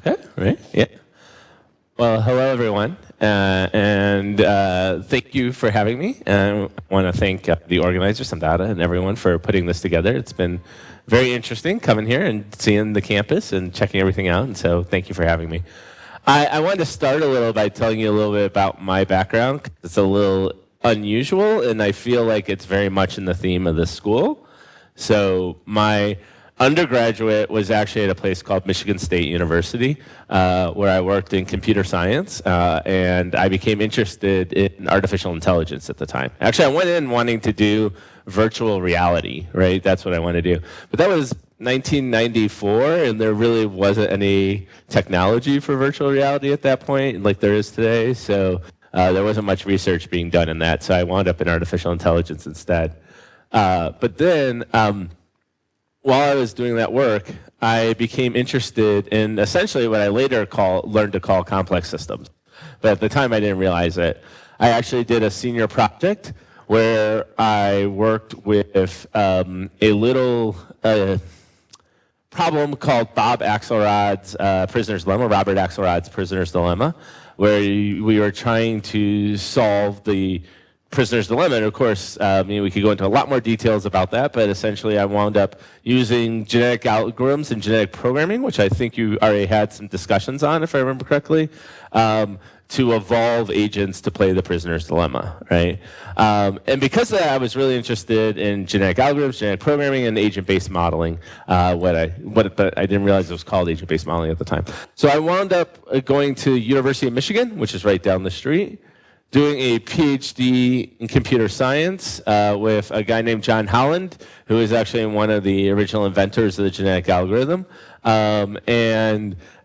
Okay, right, yeah. Well, hello everyone, and thank you for having me. I want to thank the organizer, Somdatta, and everyone for putting this together. It's been very interesting coming here and seeing the campus and checking everything out, and so thank you for having me. I wanted to start a little by telling you a little bit about my background. It's a little unusual, and I feel like it's very much in the theme of this school. So my undergraduate was actually at a place called Michigan State University, where I worked in computer science, and I became interested in artificial intelligence at the time. Actually, I went in wanting to do virtual reality, right? That's what I wanted to do. But that was 1994, and there really wasn't any technology for virtual reality at that point, like there is today. So there wasn't much research being done in that. So I wound up in artificial intelligence instead. But then, while I was doing that work, I became interested in essentially what I later learned to call complex systems. But at the time, I didn't realize it. I actually did a senior project where I worked with a little problem called Robert Axelrod's Prisoner's Dilemma, where we were trying to solve the prisoner's dilemma. And of course, we could go into a lot more details about that, but essentially I wound up using genetic algorithms and genetic programming, which I think you already had some discussions on, if I remember correctly, to evolve agents to play the prisoner's dilemma, right? And because of that, I was really interested in genetic algorithms, genetic programming, and agent-based modeling, but I didn't realize it was called agent-based modeling at the time. So I wound up going to University of Michigan, which is right down the street, doing a PhD in computer science with a guy named John Holland, who is actually one of the original inventors of the genetic algorithm. While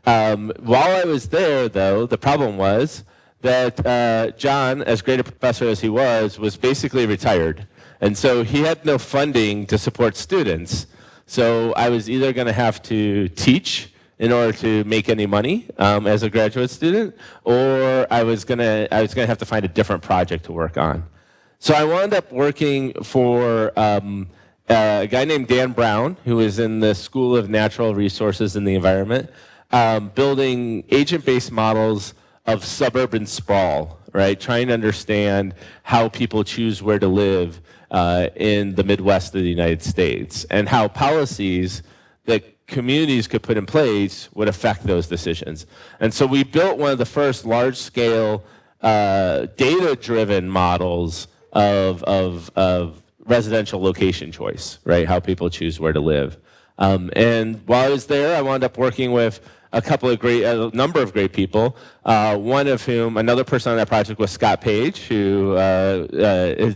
I was there, though, the problem was that John, as great a professor as he was basically retired. And so he had no funding to support students. So I was either going to have to teach in order to make any money as a graduate student, or I was gonna have to find a different project to work on. So I wound up working for a guy named Dan Brown, who is in the School of Natural Resources and the Environment, building agent-based models of suburban sprawl, right? Trying to understand how people choose where to live in the Midwest of the United States, and how policies that communities could put in place would affect those decisions. And so we built one of the first large-scale data-driven models of residential location choice, right? How people choose where to live. And while I was there, I wound up working with a number of great people, one of whom, another person on that project was Scott Page, who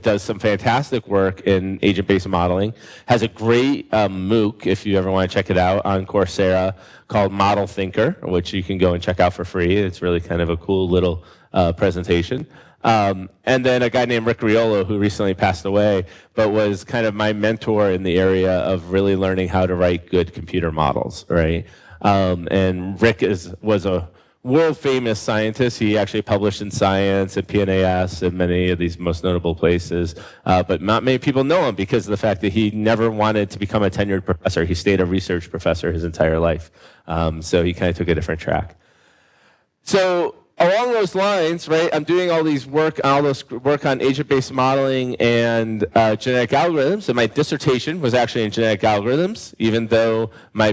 does some fantastic work in agent-based modeling, has a great MOOC, if you ever want to check it out, on Coursera called Model Thinker, which you can go and check out for free. It's really kind of a cool little presentation. And then a guy named Rick Riolo, who recently passed away, but was kind of my mentor in the area of really learning how to write good computer models, right? And Rick was a world-famous scientist. He actually published in Science and PNAS and many of these most notable places, but not many people know him because of the fact that he never wanted to become a tenured professor. He stayed a research professor his entire life, so he kind of took a different track. So along those lines, right, I'm doing all this work on agent-based modeling and genetic algorithms, and my dissertation was actually in genetic algorithms, even though my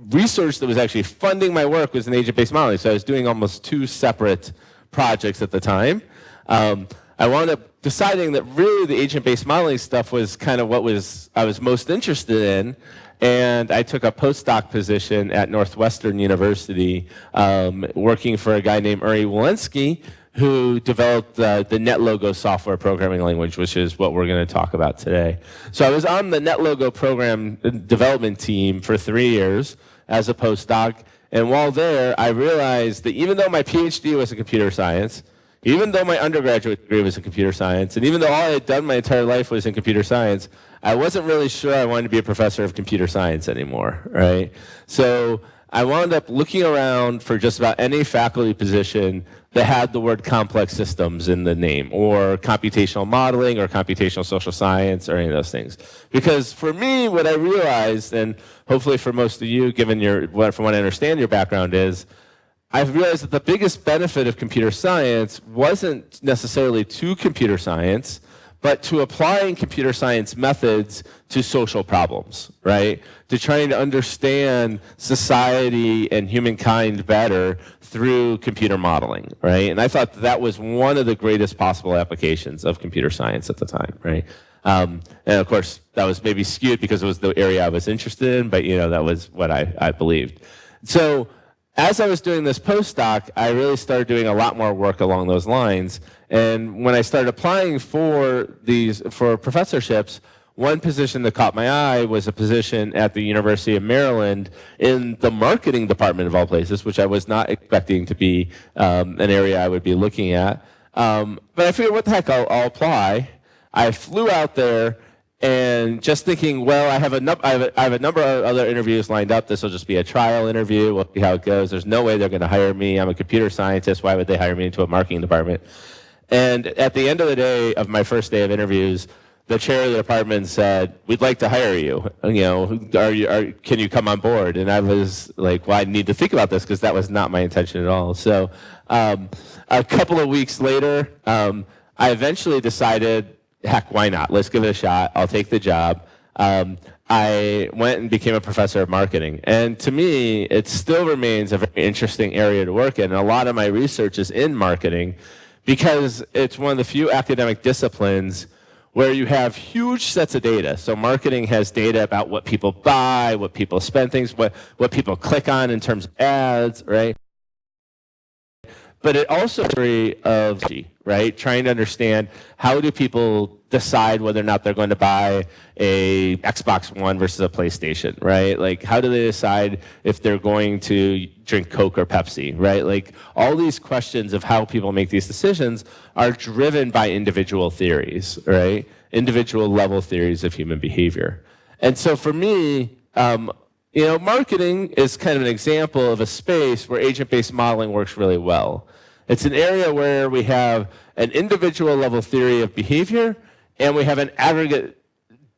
research that was actually funding my work was in agent-based modeling. So I was doing almost two separate projects at the time. I wound up deciding that really the agent-based modeling stuff was kind of what I was most interested in. And I took a postdoc position at Northwestern University working for a guy named Uri Walensky, who developed the NetLogo software programming language, which is what we're going to talk about today. So I was on the NetLogo program development team for 3 years as a postdoc, and while there, I realized that even though my PhD was in computer science, even though my undergraduate degree was in computer science, and even though all I had done my entire life was in computer science, I wasn't really sure I wanted to be a professor of computer science anymore, right? So I wound up looking around for just about any faculty position that had the word complex systems in the name, or computational modeling, or computational social science, or any of those things. Because for me, what I realized, and hopefully for most of you, given from what I understand your background is, I've realized that the biggest benefit of computer science wasn't necessarily to computer science, but to applying computer science methods to social problems, right? To trying to understand society and humankind better through computer modeling, right? And I thought that was one of the greatest possible applications of computer science at the time, right? And of course, that was maybe skewed because it was the area I was interested in, but that was what I believed. So as I was doing this postdoc, I really started doing a lot more work along those lines. And when I started applying for professorships, one position that caught my eye was a position at the University of Maryland in the marketing department of all places, which I was not expecting to be an area I would be looking at. But I figured, what the heck, I'll apply. I flew out there, and just thinking, well, I have a number of other interviews lined up. This will just be a trial interview. We'll see how it goes. There's no way they're going to hire me. I'm a computer scientist. Why would they hire me into a marketing department? And at the end of the day of my first day of interviews, the chair of the department said, "We'd like to hire you. Can you come on board?" And I was like, "Well, I need to think about this," because that was not my intention at all. So a couple of weeks later, I eventually decided, heck, why not? Let's give it a shot. I'll take the job. I went and became a professor of marketing. And to me, it still remains a very interesting area to work in. And a lot of my research is in marketing because it's one of the few academic disciplines where you have huge sets of data. So marketing has data about what people buy, what people spend things, what people click on in terms of ads, right? But it also of, right? Trying to understand, how do people decide whether or not they're going to buy a Xbox One versus a PlayStation, right? Like, how do they decide if they're going to drink Coke or Pepsi, right? Like, all these questions of how people make these decisions are driven by individual theories, right? Individual level theories of human behavior. And so for me, marketing is kind of an example of a space where agent-based modeling works really well. It's an area where we have an individual level theory of behavior and we have an aggregate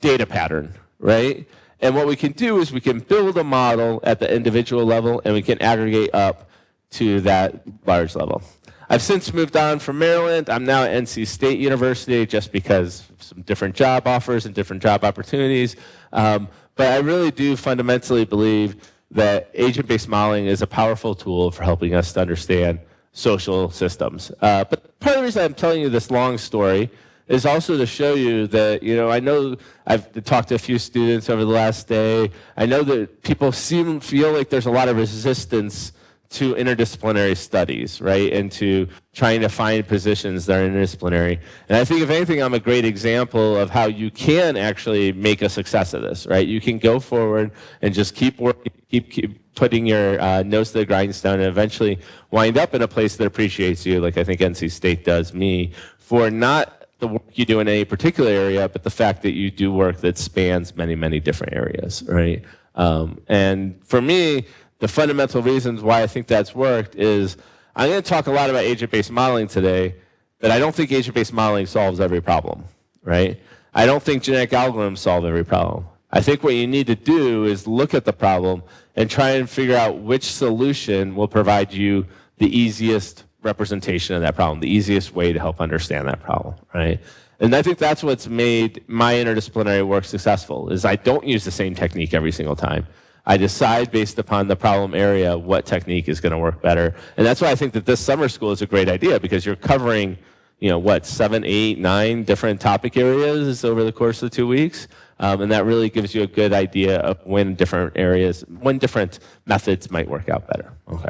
data pattern, right? And what we can do is we can build a model at the individual level and we can aggregate up to that large level. I've since moved on from Maryland. I'm now at NC State University just because of some different job offers and different job opportunities. But I really do fundamentally believe that agent-based modeling is a powerful tool for helping us to understand social systems. But part of the reason I'm telling you this long story is also to show you that, I know I've talked to a few students over the last day. I know that people feel like there's a lot of resistance to interdisciplinary studies, right? And to trying to find positions that are interdisciplinary. And I think, if anything, I'm a great example of how you can actually make a success of this, right? You can go forward and just keep working, keep putting your nose to the grindstone, and eventually wind up in a place that appreciates you, like I think NC State does me, for not the work you do in any particular area, but the fact that you do work that spans many, many different areas, right? And for me, the fundamental reasons why I think that's worked is, I'm going to talk a lot about agent-based modeling today, but I don't think agent-based modeling solves every problem, right? I don't think genetic algorithms solve every problem. I think what you need to do is look at the problem and try and figure out which solution will provide you the easiest representation of that problem, the easiest way to help understand that problem, right? And I think that's what's made my interdisciplinary work successful, is I don't use the same technique every single time. I decide based upon the problem area what technique is going to work better. And that's why I think that this summer school is a great idea, because you're covering, 7, 8, 9 different topic areas over the course of the 2 weeks. And that really gives you a good idea of when different methods might work out better. Okay.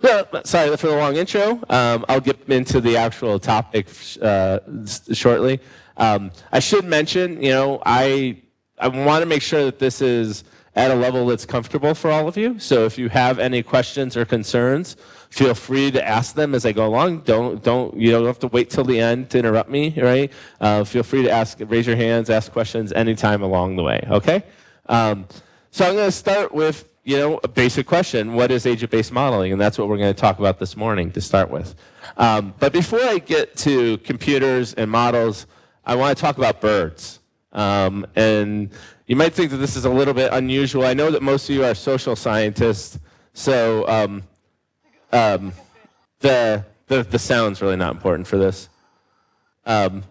So, sorry for the long intro. I'll get into the actual topic shortly. I should mention, I want to make sure that this is at a level that's comfortable for all of you. So if you have any questions or concerns, feel free to ask them as I go along. You don't have to wait till the end to interrupt me, right? Feel free to raise your hands, ask questions anytime along the way, okay? So I'm going to start with a basic question: what is agent-based modeling? And that's what we're going to talk about this morning to start with. But before I get to computers and models, I want to talk about birds. And you might think that this is a little bit unusual. I know that most of you are social scientists, so the sound's really not important for this. But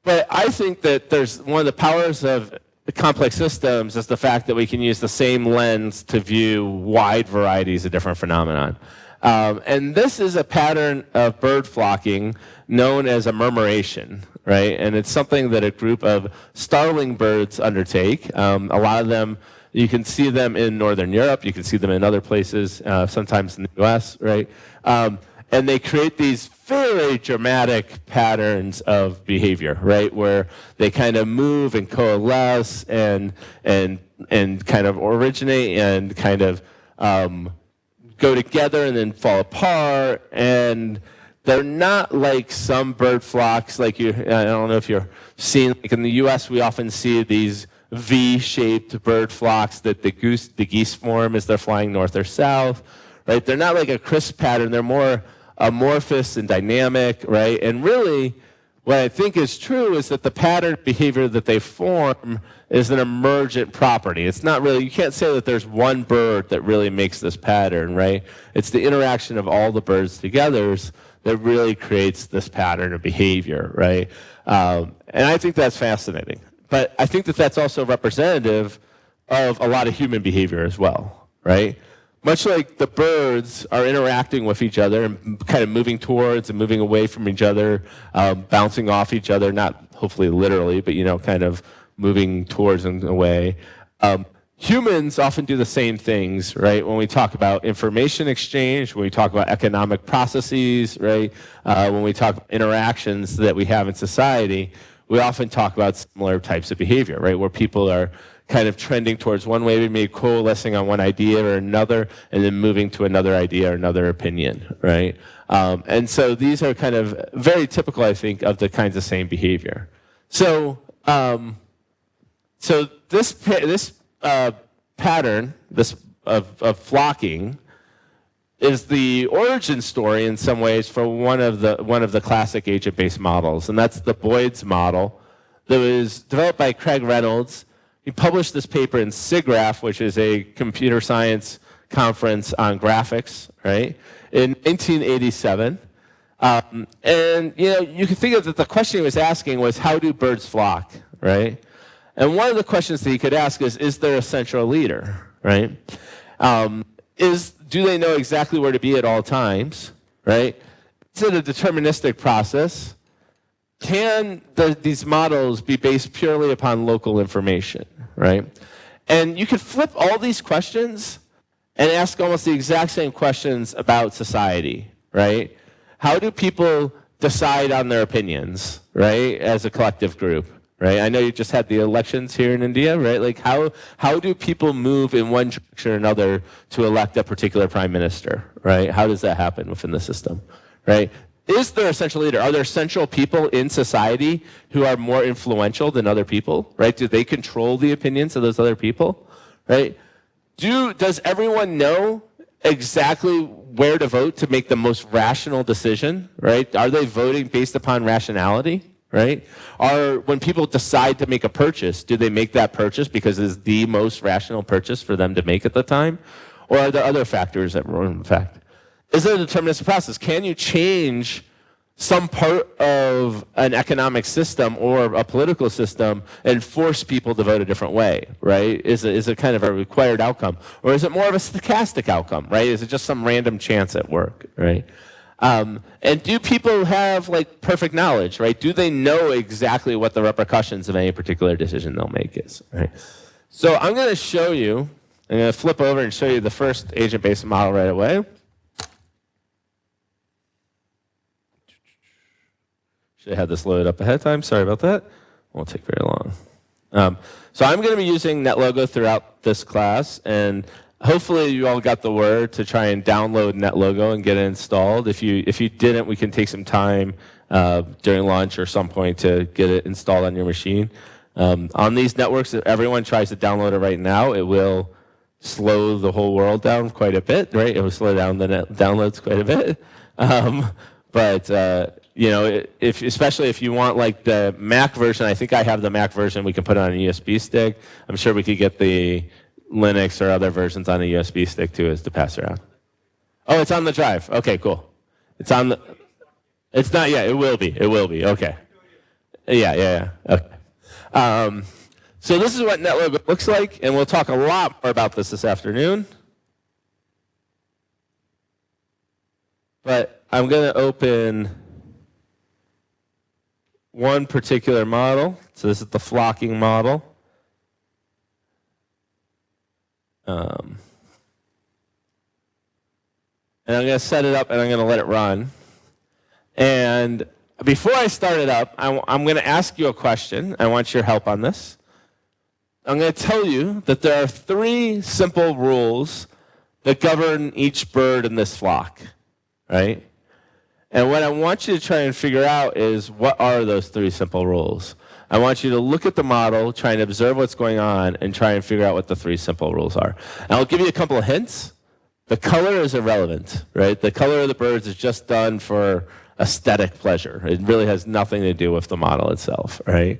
I think that there's one of the powers of complex systems is the fact that we can use the same lens to view wide varieties of different phenomenon. And this is a pattern of bird flocking known as a murmuration, right? And it's something that a group of starling birds undertake. A lot of them, you can see them in Northern Europe, you can see them in other places, sometimes in the US, right? And they create these very dramatic patterns of behavior, right? Where they kind of move and coalesce and kind of originate and kind of go together and then fall apart. And they're not like some bird flocks, like I don't know if you're seeing, like in the US, we often see these V-shaped bird flocks that the geese form as they're flying north or south, right? They're not like a crisp pattern, they're more amorphous and dynamic, right? And really, what I think is true is that the pattern behavior that they form is an emergent property. It's not really, you can't say that there's one bird that really makes this pattern, right? It's the interaction of all the birds together that really creates this pattern of behavior, right? And I think that's fascinating. But I think that that's also representative of a lot of human behavior as well, right? Much like the birds are interacting with each other and kind of moving towards and moving away from each other, bouncing off each other, not hopefully literally, but kind of moving towards and away. Humans often do the same things, right? When we talk about information exchange, when we talk about economic processes, right? When we talk about interactions that we have in society, we often talk about similar types of behavior, right? Where people are kind of trending towards one way, maybe coalescing on one idea or another, and then moving to another idea or another opinion, right? And so these are kind of very typical, I think, of the kinds of same behavior. So, this pattern, of flocking, is the origin story in some ways for one of the classic agent-based models, and that's the Boids model that was developed by Craig Reynolds. He published this paper in SIGGRAPH, which is a computer science conference on graphics, right, in 1987. And you can think of that the question he was asking was, how do birds flock, right? And one of the questions that he could ask is there a central leader, right? Do they know exactly where to be at all times, right? Is it a deterministic process? Can these models be based purely upon local information, right? And you could flip all these questions and ask almost the exact same questions about society, right? How do people decide on their opinions, right, as a collective group, right? I know you just had the elections here in India, right? Like how do people move in one direction or another to elect a particular prime minister, right? How does that happen within the system, right? Is there a central leader? Are there central people in society who are more influential than other people, right? Do they control the opinions of those other people, right? Does everyone know exactly where to vote to make the most rational decision, right? Are they voting based upon rationality, right? When people decide to make a purchase, do they make that purchase because it's the most rational purchase for them to make at the time? Or are there other factors that run in fact? Is it a deterministic process? Can you change some part of an economic system or a political system and force people to vote a different way, right? Is it kind of a required outcome? Or is it more of a stochastic outcome, right? Is it just some random chance at work, right? And do people have perfect knowledge, right? Do they know exactly what the repercussions of any particular decision they'll make is, right? So I'm going to show you, I'm going to flip over and show you the first agent-based model right away. Should have had this loaded up ahead of time. Sorry about that. Won't take very long. So I'm going to be using NetLogo throughout this class, and hopefully you all got the word to try and download NetLogo and get it installed. If you didn't, we can take some time during lunch or some point to get it installed on your machine. On these networks, if everyone tries to download it right now, it will slow the whole world down quite a bit, right? It will slow down the net downloads quite a bit. Especially if you want like the Mac version, I think I have the Mac version. We can put it on a USB stick. I'm sure we could get the Linux or other versions on a USB stick too, as to pass around. Oh, it's on the drive. Okay, cool. It's on the. It's not yet. It will be. It will be. Okay. Yeah. Okay. So this is what NetLogo looks like, and we'll talk a lot more about this afternoon. But I'm going to open one particular model. So this is the flocking model. And I'm going to set it up, and I'm going to let it run. And before I start it up, I'm going to ask you a question. I want your help on this. I'm going to tell you that there are 3 simple rules that govern each bird in this flock, right? And what I want you to try and figure out is, what are those 3 simple rules? I want you to look at the model, try and observe what's going on, and try and figure out what the 3 simple rules are. And I'll give you a couple of hints. The color is irrelevant, right? The color of the birds is just done for aesthetic pleasure. It really has nothing to do with the model itself, right?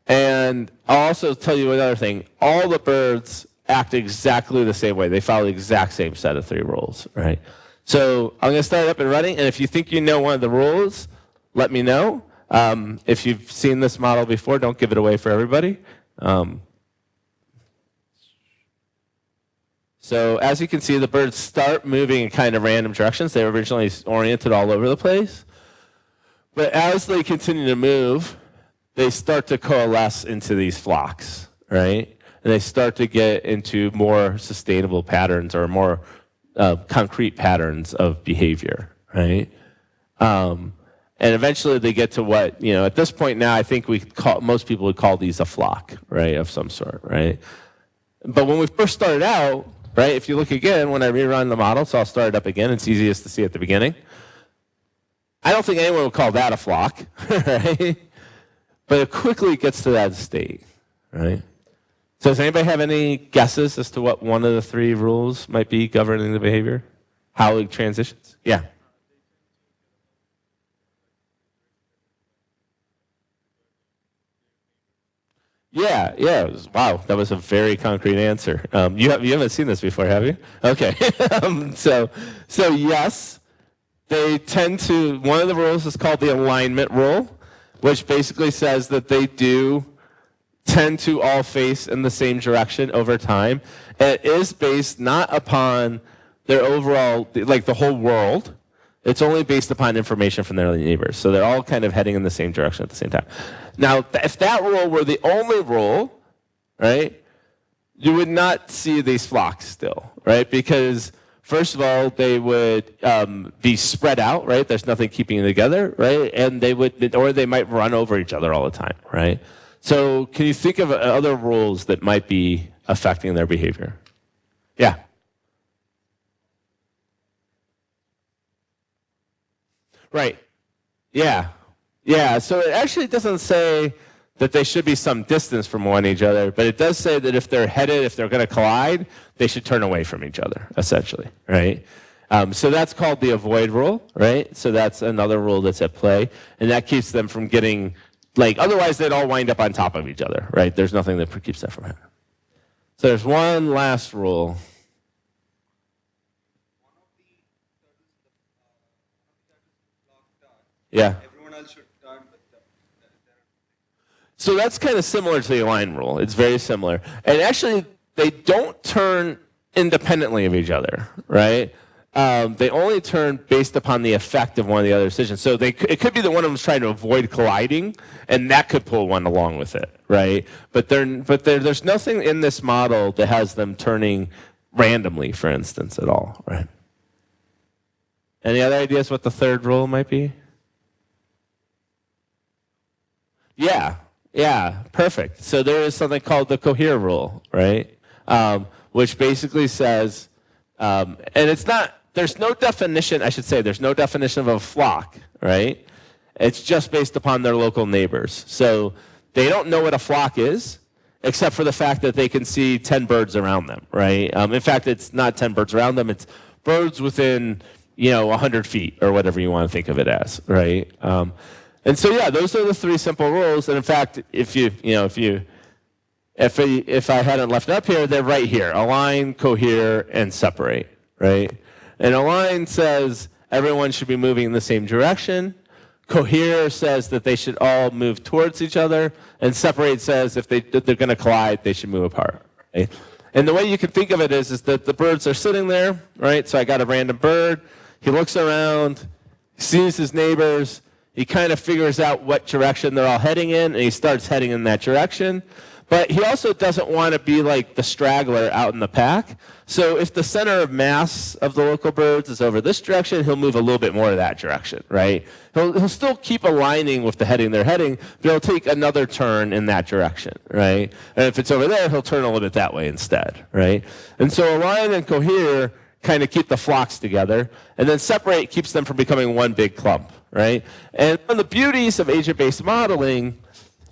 And I'll also tell you another thing. All the birds act exactly the same way. They follow the exact same set of 3 rules, right? So I'm going to start up and running, and if you think you know one of the rules, let me know. If you've seen this model before, don't give it away for everybody. So as you can see, the birds start moving in kind of random directions. They were originally oriented all over the place. But as they continue to move, they start to coalesce into these flocks, right? And they start to get into more sustainable patterns or more concrete patterns of behavior, right? And eventually they get to what, at this point now, I think most people would call these a flock, right, of some sort, right? But when we first started out, right, if you look again, when I rerun the model, so I'll start it up again, it's easiest to see at the beginning. I don't think anyone would call that a flock, right? But it quickly gets to that state, right? So does anybody have any guesses as to what one of the 3 rules might be governing the behavior? How it transitions? Yeah. Yeah. Wow, that was a very concrete answer. You haven't seen this before, have you? Okay. So yes, they tend to. One of the rules is called the alignment rule, which basically says that they do tend to all face in the same direction over time. It is based not upon their overall, like the whole world. It's only based upon information from their neighbors. So they're all kind of heading in the same direction at the same time. Now, if that rule were the only rule, right, you would not see these flocks still, right? Because first of all, they would be spread out, right? There's nothing keeping them together, right? And they might run over each other all the time, right? So can you think of other rules that might be affecting their behavior? Yeah. Right. Yeah. So it actually doesn't say that they should be some distance from one each other, but it does say that if they're going to collide, they should turn away from each other, essentially, right? So that's called the avoid rule, right? So that's another rule that's at play, and that keeps them from getting, otherwise they'd all wind up on top of each other, right? There's nothing that keeps that from happening. So there's one last rule. Yeah. Everyone else should turn. So that's kind of similar to the align rule. It's very similar. And actually, they don't turn independently of each other, right? They only turn based upon the effect of one of the other decisions. So it could be that one of them is trying to avoid colliding, and that could pull one along with it, right? But there's nothing in this model that has them turning randomly, for instance, at all, right? Any other ideas what the third rule might be? Yeah, perfect. So there is something called the cohere rule, right? Which basically says, and there's no definition of a flock, right? It's just based upon their local neighbors. So they don't know what a flock is, except for the fact that they can see 10 birds around them, right? In fact, it's not 10 birds around them, it's birds within, 100 feet or whatever you want to think of it as, right? And so, yeah, those are the three simple rules. And in fact, if I hadn't left it up here, they're right here: align, cohere, and separate, right? And align says everyone should be moving in the same direction. Cohere says that they should all move towards each other, and separate says if they're going to collide, they should move apart. Right? And the way you can think of it is that the birds are sitting there, right? So I got a random bird. He looks around, sees his neighbors. He kind of figures out what direction they're all heading in, and he starts heading in that direction. But he also doesn't want to be like the straggler out in the pack. So if the center of mass of the local birds is over this direction, he'll move a little bit more that direction, right? He'll still keep aligning with the heading they're heading, but he'll take another turn in that direction, right? And if it's over there, he'll turn a little bit that way instead, right? And so align and cohere kind of keep the flocks together, and then separate keeps them from becoming one big clump, right? And one of the beauties of agent-based modeling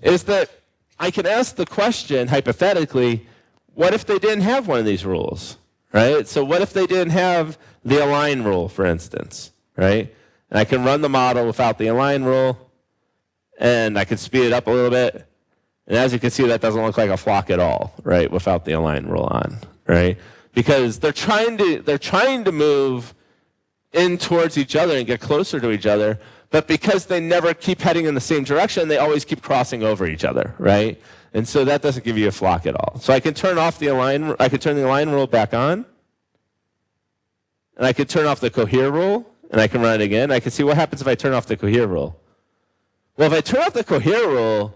is that I can ask the question, hypothetically, what if they didn't have one of these rules, right? So what if they didn't have the align rule, for instance, right? And I can run the model without the align rule, and I can speed it up a little bit. And as you can see, that doesn't look like a flock at all, right, without the align rule on, right? Because they're trying to move in towards each other and get closer to each other, but because they never keep heading in the same direction, they always keep crossing over each other, right? And so that doesn't give you a flock at all. So I can turn off the align. I can turn the align rule back on, and I can turn off the cohere rule, and I can run it again. I can see what happens if I turn off the cohere rule. Well, if I turn off the cohere rule,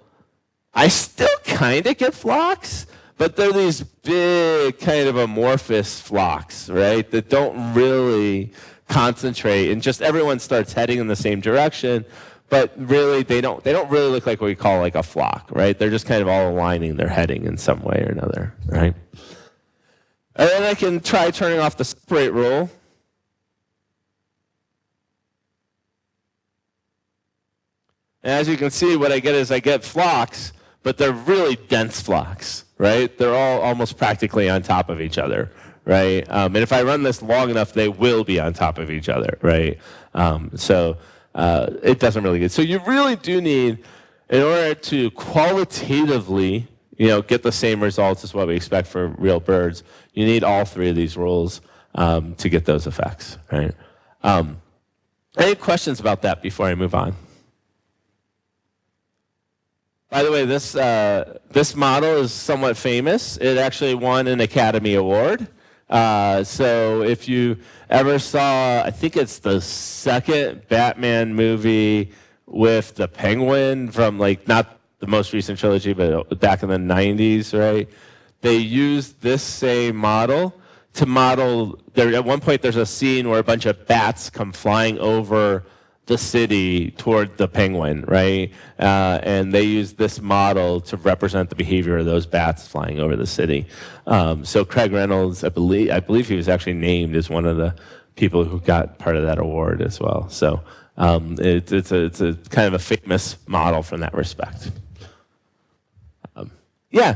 I still kind of get flocks, but they're these big kind of amorphous flocks, right? That don't really concentrate, and just everyone starts heading in the same direction, but really they don't really look like what we call like a flock, right? They're just kind of all aligning their heading in some way or another, right? And then I can try turning off the separate rule. And as you can see, what I get is I get flocks, but they're really dense flocks, right? They're all almost practically on top of each other, right? And if I run this long enough, they will be on top of each other, right? So it doesn't really get. So you really do need, in order to qualitatively, get the same results as what we expect for real birds, you need all three of these rules to get those effects, right? Any questions about that before I move on? By the way, this model is somewhat famous. It actually won an Academy Award. So if you ever saw, I think it's the second Batman movie with the Penguin from not the most recent trilogy, but back in the 90s, right? They used this same model to model, at one point there's a scene where a bunch of bats come flying over the city toward the Penguin, right? And they use this model to represent the behavior of those bats flying over the city. So Craig Reynolds, I believe he was actually named as one of the people who got part of that award as well. So it's a kind of a famous model from that respect. Yeah.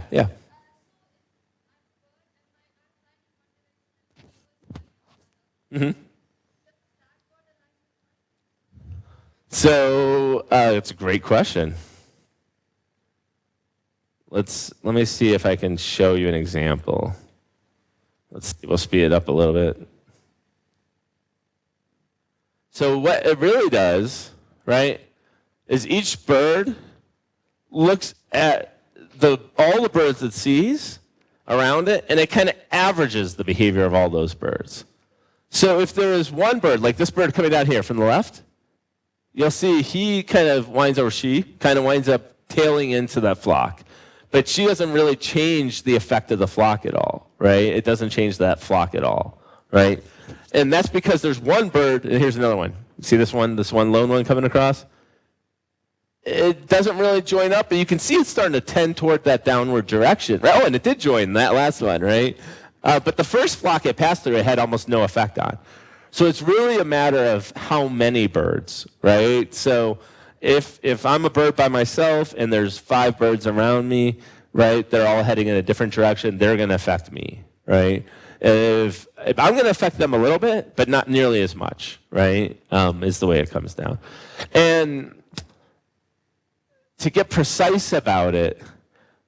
Mm-hmm. So it's a great question. Let me see if I can show you an example. We'll speed it up a little bit. So what it really does, right, is each bird looks at all the birds it sees around it, and it kind of averages the behavior of all those birds. So if there is one bird, like this bird coming down here from the left, you'll see she kind of winds up tailing into that flock. But she doesn't really change the effect of the flock at all, right? It doesn't change that flock at all, right? And that's because there's one bird, and here's another one. See this one lone one coming across? It doesn't really join up, but you can see it's starting to tend toward that downward direction. Oh, and it did join that last one, right? But the first flock it passed through, it had almost no effect on. So it's really a matter of how many birds, right? So if I'm a bird by myself and there's 5 birds around me, right? They're all heading in a different direction. They're going to affect me, right? If I'm going to affect them a little bit, but not nearly as much, right? Is the way it comes down. And to get precise about it,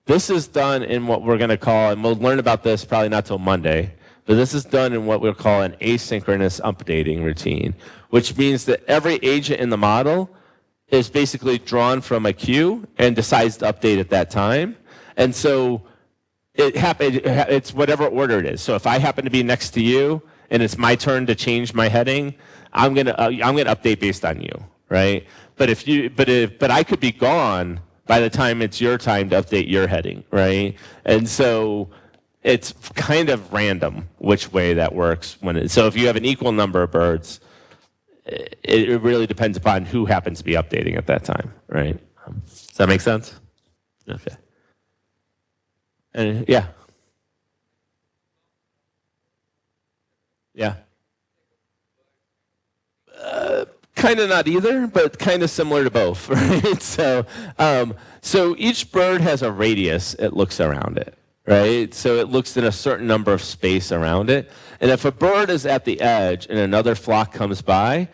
this is done in what we're going to call, and we'll learn about this probably not till Monday, but this is done in what we'll call an asynchronous updating routine, which means that every agent in the model is basically drawn from a queue and decides to update at that time. And so it's whatever order it is. So if I happen to be next to you and it's my turn to change my heading, I'm gonna update based on you, right? But I could be gone by the time it's your time to update your heading, right? And so it's kind of random which way that works. So if you have an equal number of birds, it really depends upon who happens to be updating at that time, right? Does that make sense? Okay. And yeah. Yeah. Kind of not either, but kind of similar to both, right? So each bird has a radius it looks around it, right? So it looks in a certain number of space around it. And if a bird is at the edge and another flock comes by,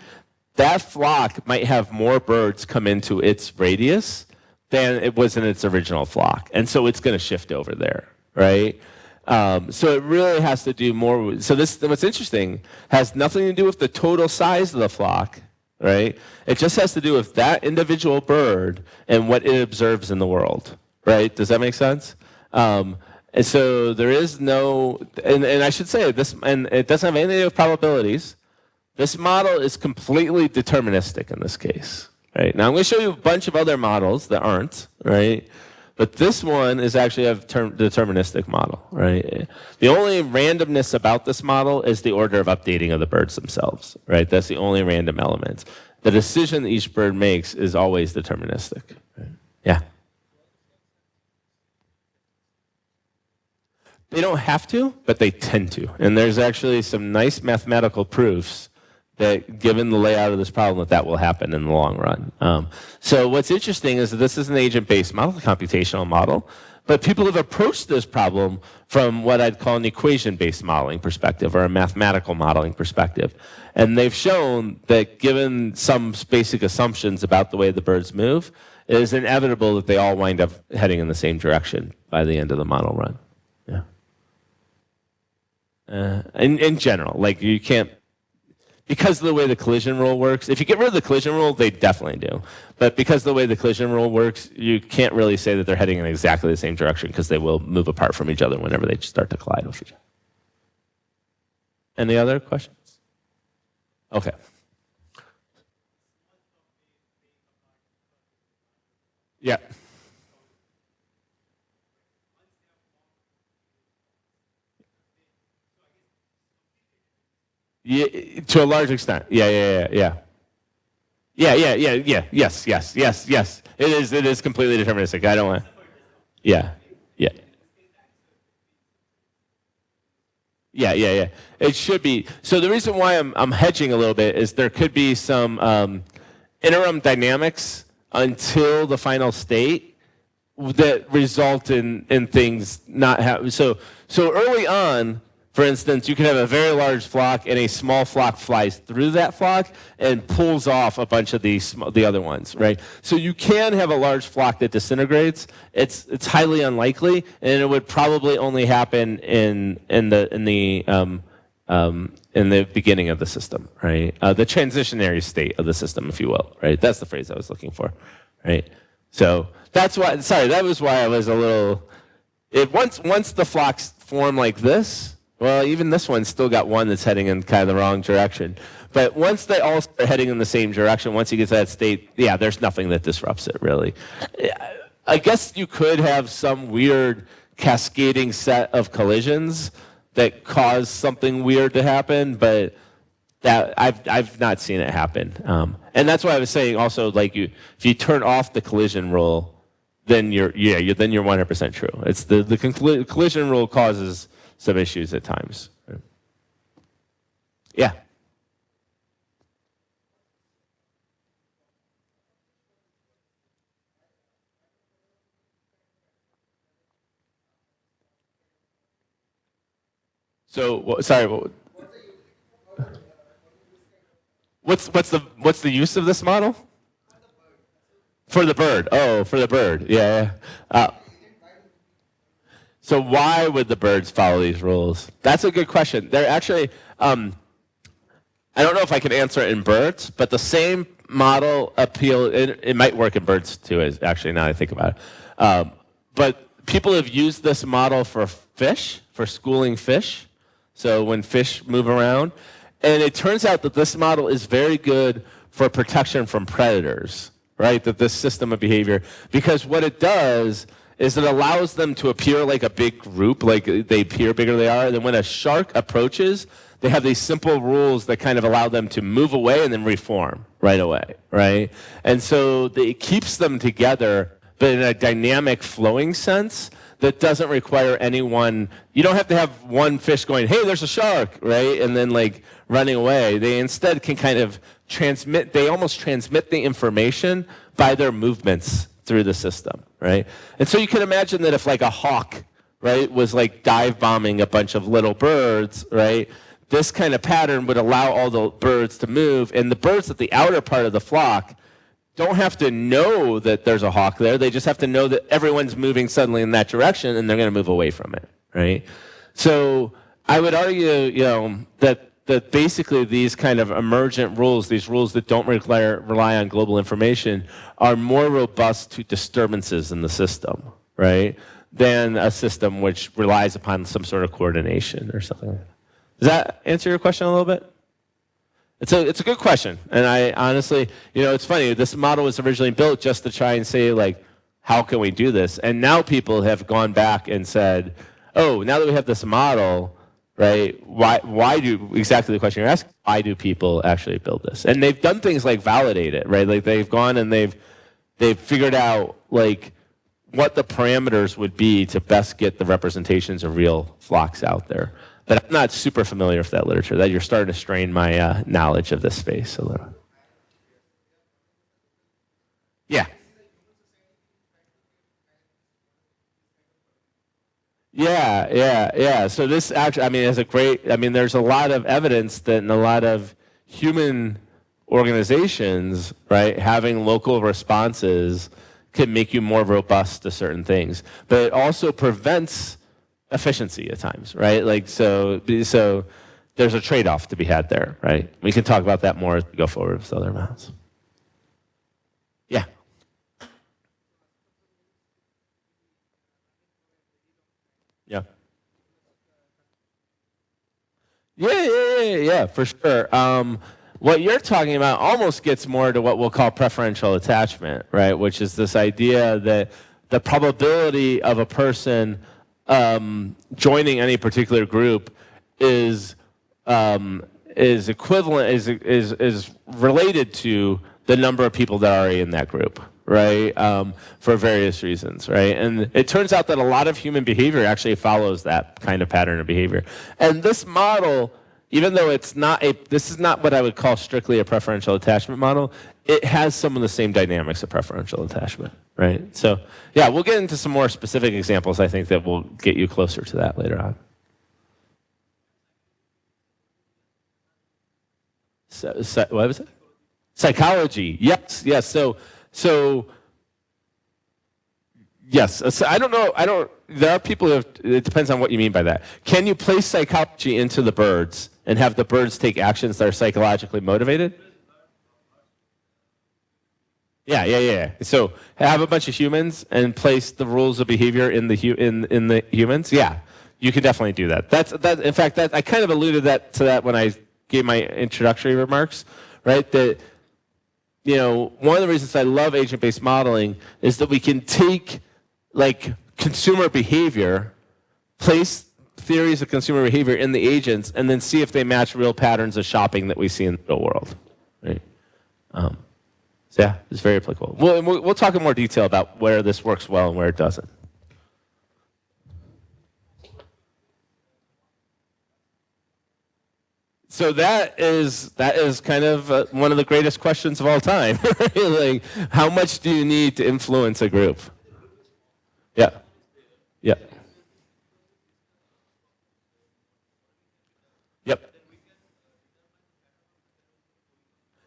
that flock might have more birds come into its radius than it was in its original flock. And so it's going to shift over there, right? So it really has to do more. So what's interesting has nothing to do with the total size of the flock, right? It just has to do with that individual bird and what it observes in the world, right? Does that make sense? And so there is no, and I should say this, and it doesn't have anything to do with probabilities. This model is completely deterministic in this case, right? Now I'm going to show you a bunch of other models that aren't, right? But this one is actually a deterministic model, right? The only randomness about this model is the order of updating of the birds themselves, right? That's the only random element. The decision that each bird makes is always deterministic. Right? Yeah. They don't have to, but they tend to. And there's actually some nice mathematical proofs that given the layout of this problem, that will happen in the long run. So what's interesting is that this is an agent-based model, a computational model, but people have approached this problem from what I'd call an equation-based modeling perspective or a mathematical modeling perspective. And they've shown that given some basic assumptions about the way the birds move, it is inevitable that they all wind up heading in the same direction by the end of the model run. Yeah. In general, like you can't, because of the way the collision rule works, if you get rid of the collision rule, they definitely do. But because of the way the collision rule works, you can't really say that they're heading in exactly the same direction because they will move apart from each other whenever they start to collide with each other. Any other questions? Okay. Yeah. Yeah, to a large extent. Yeah. Yes. It is completely deterministic. I don't want. Yeah. It should be. So the reason why I'm hedging a little bit is there could be some interim dynamics until the final state that result in things not happen. So early on, for instance, you could have a very large flock and a small flock flies through that flock and pulls off a bunch of the other ones, right? So you can have a large flock that disintegrates. It's highly unlikely, and it would probably only happen in the beginning of the system, right? The transitionary state of the system, if you will, right? That's the phrase I was looking for, right? So that's why. Sorry, that was why I was a little. Once the flocks form like this. Well, even this one's still got one that's heading in kind of the wrong direction. But once they all start heading in the same direction, once you get to that state, yeah, there's nothing that disrupts it, really. I guess you could have some weird cascading set of collisions that cause something weird to happen, but that I've not seen it happen. And that's why I was saying also, like if you turn off the collision rule, then you're 100% true. It's the collision rule causes some issues at times. Yeah. So, sorry, what's the use of this model? For the bird. Oh, for the bird. Yeah. So why would the birds follow these rules? That's a good question. They're actually, I don't know if I can answer it in birds, but the same model it might work in birds too, actually, now that I think about it. But people have used this model for fish, for schooling fish. So when fish move around. And it turns out that this model is very good for protection from predators, right? That this system of behavior, because what it does is it allows them to appear like a big group, like they appear bigger than they are. And then when a shark approaches, they have these simple rules that kind of allow them to move away and then reform right away, right? And so it keeps them together, but in a dynamic flowing sense that doesn't require anyone. You don't have to have one fish going, hey, there's a shark, right? And then like running away. They instead can kind of almost transmit the information by their movements through the system, right? And so you can imagine that if like a hawk, right, was like dive bombing a bunch of little birds, right, this kind of pattern would allow all the birds to move, and the birds at the outer part of the flock don't have to know that there's a hawk there. They just have to know that everyone's moving suddenly in that direction, and they're going to move away from it, right? So I would argue, that basically these kind of emergent rules, these rules that don't rely on global information, are more robust to disturbances in the system, right, than a system which relies upon some sort of coordination or something like that. Does that answer your question a little bit? It's a good question, and I honestly, it's funny. This model was originally built just to try and say, like, how can we do this? And now people have gone back and said, oh, now that we have this model, right? Why do exactly the question you're asking? Why do people actually build this? And they've done things like validate it, right? Like they've gone and they've figured out like what the parameters would be to best get the representations of real flocks out there. But I'm not super familiar with that literature. That you're starting to strain my knowledge of this space a little. Yeah. Yeah. So this actually, there's a lot of evidence that in a lot of human organizations, right, having local responses can make you more robust to certain things. But it also prevents efficiency at times, right? Like, so there's a trade-off to be had there, right? We can talk about that more as we go forward with other amounts. Yeah. Yeah, for sure. What you're talking about almost gets more to what we'll call preferential attachment, right? Which is this idea that the probability of a person joining any particular group is equivalent, is related to the number of people that are in that group, right? For various reasons, right? And it turns out that a lot of human behavior actually follows that kind of pattern of behavior. And this model, even though this is not what I would call strictly a preferential attachment model, it has some of the same dynamics of preferential attachment, right? So, yeah, we'll get into some more specific examples, I think, that will get you closer to that later on. So what was it? Psychology. Yes. So yes. I don't know. There are people who it depends on what you mean by that. Can you place psychology into the birds and have the birds take actions that are psychologically motivated? Yeah. So have a bunch of humans and place the rules of behavior in the humans. Yeah, you can definitely do that. In fact, I kind of alluded to that when I gave my introductory remarks, right? That one of the reasons I love agent-based modeling is that we can take like consumer behavior, place theories of consumer behavior in the agents, and then see if they match real patterns of shopping that we see in the real world, right? So yeah, it's very applicable. We'll talk in more detail about where this works well and where it doesn't. So that is kind of one of the greatest questions of all time. Like, how much do you need to influence a group? Yeah.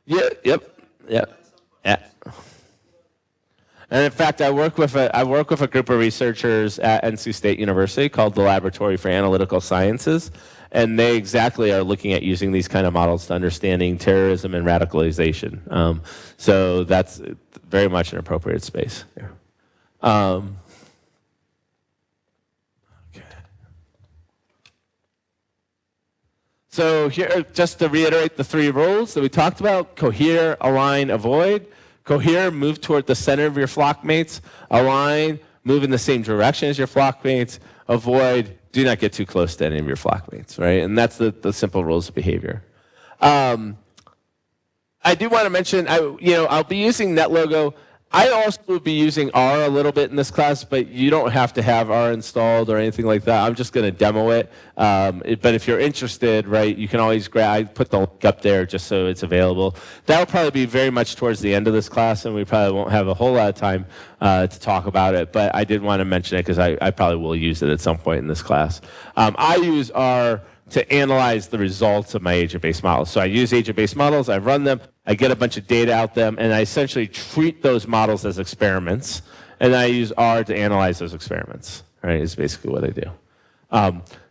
Yeah, yep, yep, yeah. And in fact, I work with a group of researchers at NC State University called the Laboratory for Analytical Sciences, and they exactly are looking at using these kind of models to understanding terrorism and radicalization. So that's very much an appropriate space. Yeah. Okay. So here, just to reiterate the three rules that we talked about: cohere, align, avoid. Cohere, move toward the center of your flock mates. Align, move in the same direction as your flock mates. Avoid, do not get too close to any of your flock mates, right? And that's the simple rules of behavior. I do want to mention, I'll be using NetLogo. I also will be using R a little bit in this class, but you don't have to have R installed or anything like that. I'm just going to demo it. But if you're interested, right, you can always I put the link up there just so it's available. That'll probably be very much towards the end of this class, and we probably won't have a whole lot of time to talk about it. But I did want to mention it because I probably will use it at some point in this class. I use R to analyze the results of my agent-based models. So I use agent-based models, I run them, I get a bunch of data out them, and I essentially treat those models as experiments, and I use R to analyze those experiments, right, is basically what I do.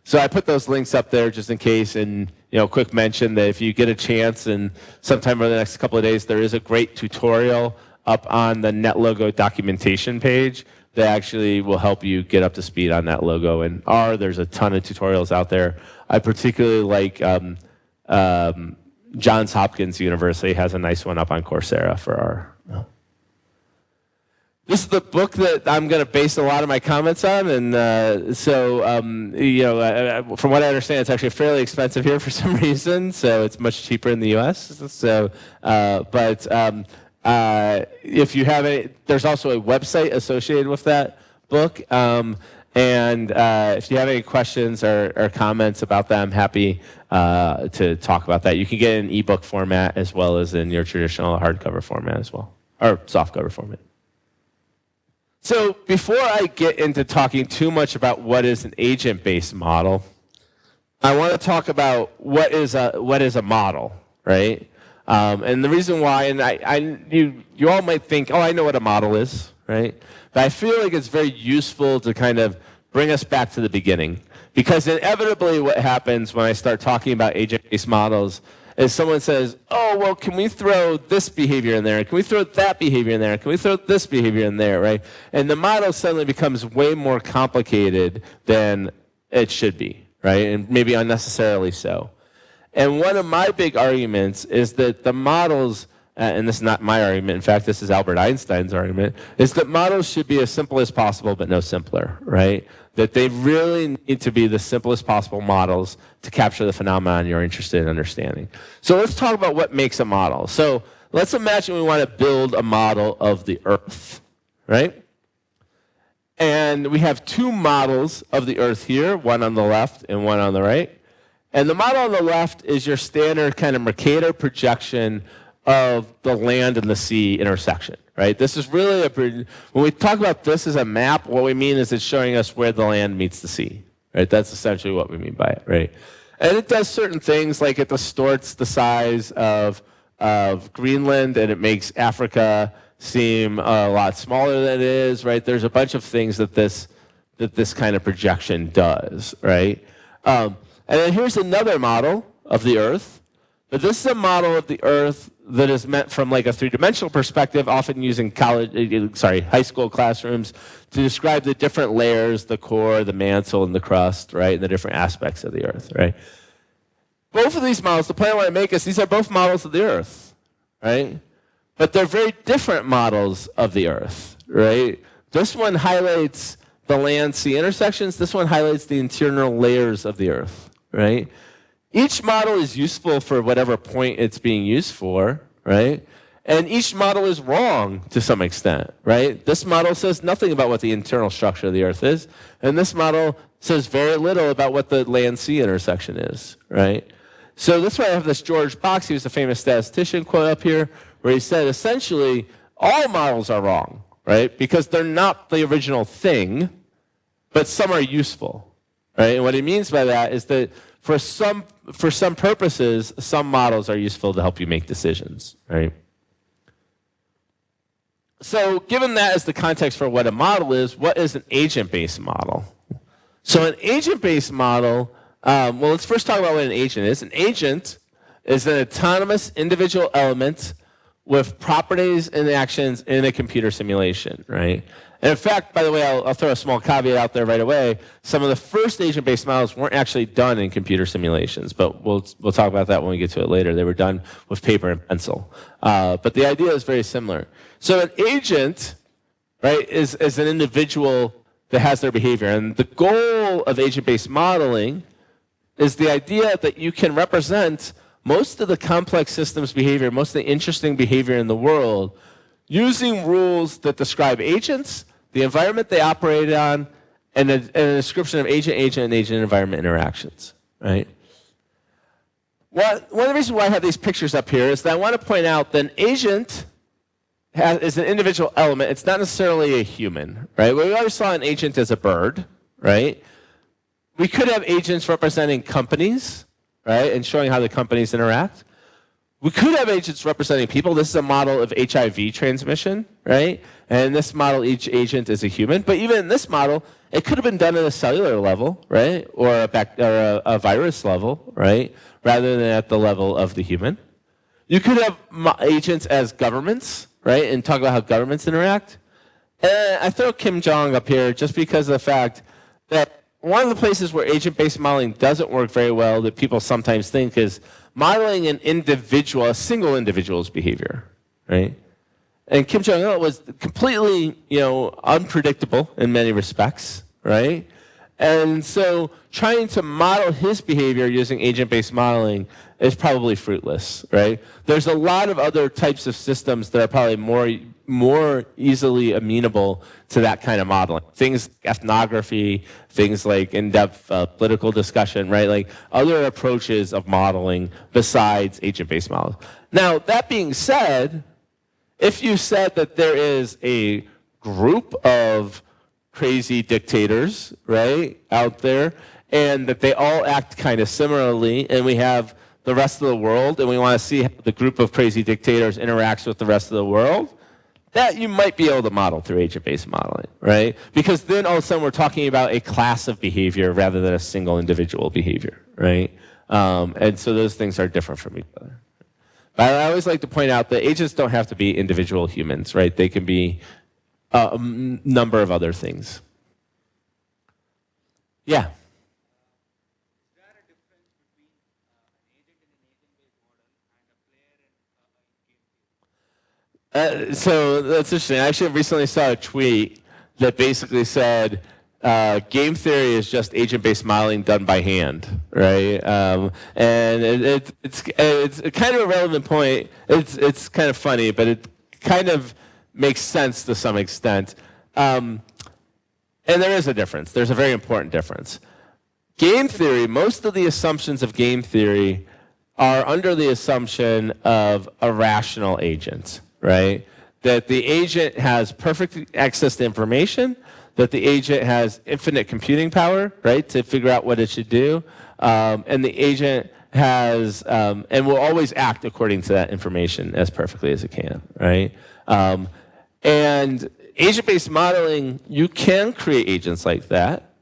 So I put those links up there just in case, and quick mention that if you get a chance and sometime over the next couple of days, there is a great tutorial up on the NetLogo documentation page that actually will help you get up to speed on NetLogo. And R, there's a ton of tutorials out there. I particularly like Johns Hopkins University has a nice one up on Coursera for R. This is the book that I'm going to base a lot of my comments on, and from what I understand, it's actually fairly expensive here for some reason, so it's much cheaper in the U.S. So, if you have any, there's also a website associated with that book. And if you have any questions or comments about that, I'm happy to talk about that. You can get it in ebook format as well as in your traditional hardcover format as well, or softcover format. So before I get into talking too much about what is an agent-based model, I want to talk about what is a model, right? And the reason why, and you all might think, oh, I know what a model is, right? But I feel like it's very useful to kind of bring us back to the beginning. Because inevitably what happens when I start talking about agent-based models is someone says, oh, well, can we throw this behavior in there? Can we throw that behavior in there? Can we throw this behavior in there, right? And the model suddenly becomes way more complicated than it should be, right? And maybe unnecessarily so. And one of my big arguments is that the models, and this is not my argument, in fact, this is Albert Einstein's argument, is that models should be as simple as possible, but no simpler, right? That they really need to be the simplest possible models to capture the phenomenon you're interested in understanding. So let's talk about what makes a model. So let's imagine we want to build a model of the Earth, right? And we have two models of the Earth here, one on the left and one on the right. And the model on the left is your standard kind of Mercator projection of the land and the sea intersection, right? This is really when we talk about this as a map, what we mean is it's showing us where the land meets the sea, right? That's essentially what we mean by it, right? And it does certain things, like it distorts the size of Greenland, and it makes Africa seem a lot smaller than it is, right? There's a bunch of things that this kind of projection does, right? And then here's another model of the Earth, but this is a model of the Earth that is meant from like a three-dimensional perspective, often using high school classrooms to describe the different layers, the core, the mantle, and the crust, right, and the different aspects of the Earth, right? Both of these models, the point I want to make is these are both models of the Earth, right? But they're very different models of the Earth, right? This one highlights the land-sea intersections. This one highlights the internal layers of the Earth, right? Each model is useful for whatever point it's being used for, right? And each model is wrong to some extent, right? This model says nothing about what the internal structure of the Earth is, and this model says very little about what the land-sea intersection is, right? So that's why I have this George Box, he was a famous statistician, quote up here, where he said, essentially, all models are wrong, right? Because they're not the original thing, but some are useful, right? And what he means by that is that for some purposes, some models are useful to help you make decisions, right? So given that as the context for what a model is, what is an agent-based model? So an agent-based model, well, let's first talk about what an agent is. An agent is an autonomous individual element with properties and actions in a computer simulation, right? And in fact, by the way, I'll throw a small caveat out there right away. Some of the first agent-based models weren't actually done in computer simulations, but we'll talk about that when we get to it later. They were done with paper and pencil. But the idea is very similar. So an agent, right, is an individual that has their behavior. And the goal of agent-based modeling is the idea that you can represent most of the complex systems behavior, most of the interesting behavior in the world, using rules that describe agents, the environment they operate on, and a description of agent-agent and agent-environment interactions, right? One of the reasons why I have these pictures up here is that I want to point out that an agent is an individual element. It's not necessarily a human, right? We always saw an agent as a bird, right? We could have agents representing companies, right, and showing how the companies interact. We could have agents representing people. This is a model of HIV transmission, right? And in this model, each agent is a human. But even in this model, it could have been done at a cellular level, right, or a virus level, right, rather than at the level of the human. You could have agents as governments, right, and talk about how governments interact. And I throw Kim Jong up here just because of the fact that one of the places where agent-based modeling doesn't work very well that people sometimes think is modeling an individual, a single individual's behavior, right? And Kim Jong-il was completely, unpredictable in many respects, right? And so trying to model his behavior using agent-based modeling is probably fruitless, right? There's a lot of other types of systems that are probably more easily amenable to that kind of modeling. Things like ethnography, things like in-depth political discussion, right? Like other approaches of modeling besides agent-based models. Now, that being said, if you said that there is a group of crazy dictators, right, out there, and that they all act kind of similarly, and we have the rest of the world, and we want to see how the group of crazy dictators interacts with the rest of the world, that you might be able to model through agent-based modeling, right? Because then all of a sudden we're talking about a class of behavior rather than a single individual behavior, right? And so those things are different from each other. But I always like to point out that agents don't have to be individual humans, right? They can be a number of other things. Yeah? So that's interesting. I actually recently saw a tweet that basically said game theory is just agent-based modeling done by hand, right? And it's kind of a relevant point. It's kind of funny, but it kind of makes sense to some extent. And there is a difference. There's a very important difference. Game theory, most of the assumptions of game theory are under the assumption of a rational agent, right? That the agent has perfect access to information, that the agent has infinite computing power, right, to figure out what it should do, and the agent has, and will always act according to that information as perfectly as it can, right? And agent-based modeling, you can create agents like that,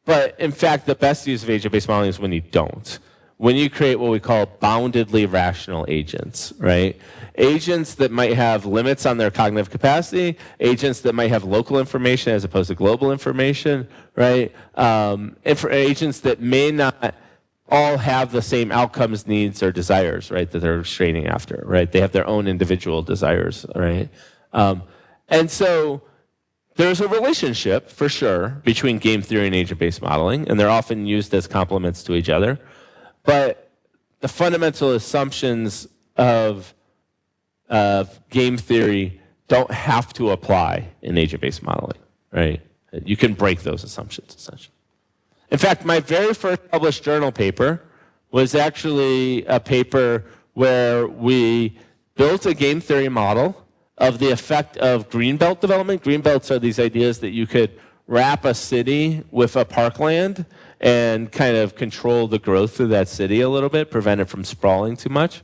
but in fact, the best use of agent-based modeling is when you don't. When you create what we call boundedly rational agents, right? Agents that might have limits on their cognitive capacity, agents that might have local information as opposed to global information, right? Agents that may not all have the same outcomes, needs, or desires, right, that they're straining after, right? They have their own individual desires, right? And so there's a relationship, for sure, between game theory and agent-based modeling, and they're often used as complements to each other. But the fundamental assumptions of game theory don't have to apply in agent-based modeling, right? You can break those assumptions, essentially. In fact, my very first published journal paper was actually a paper where we built a game theory model of the effect of greenbelt development. Greenbelts are these ideas that you could wrap a city with a parkland and kind of control the growth of that city a little bit, prevent it from sprawling too much.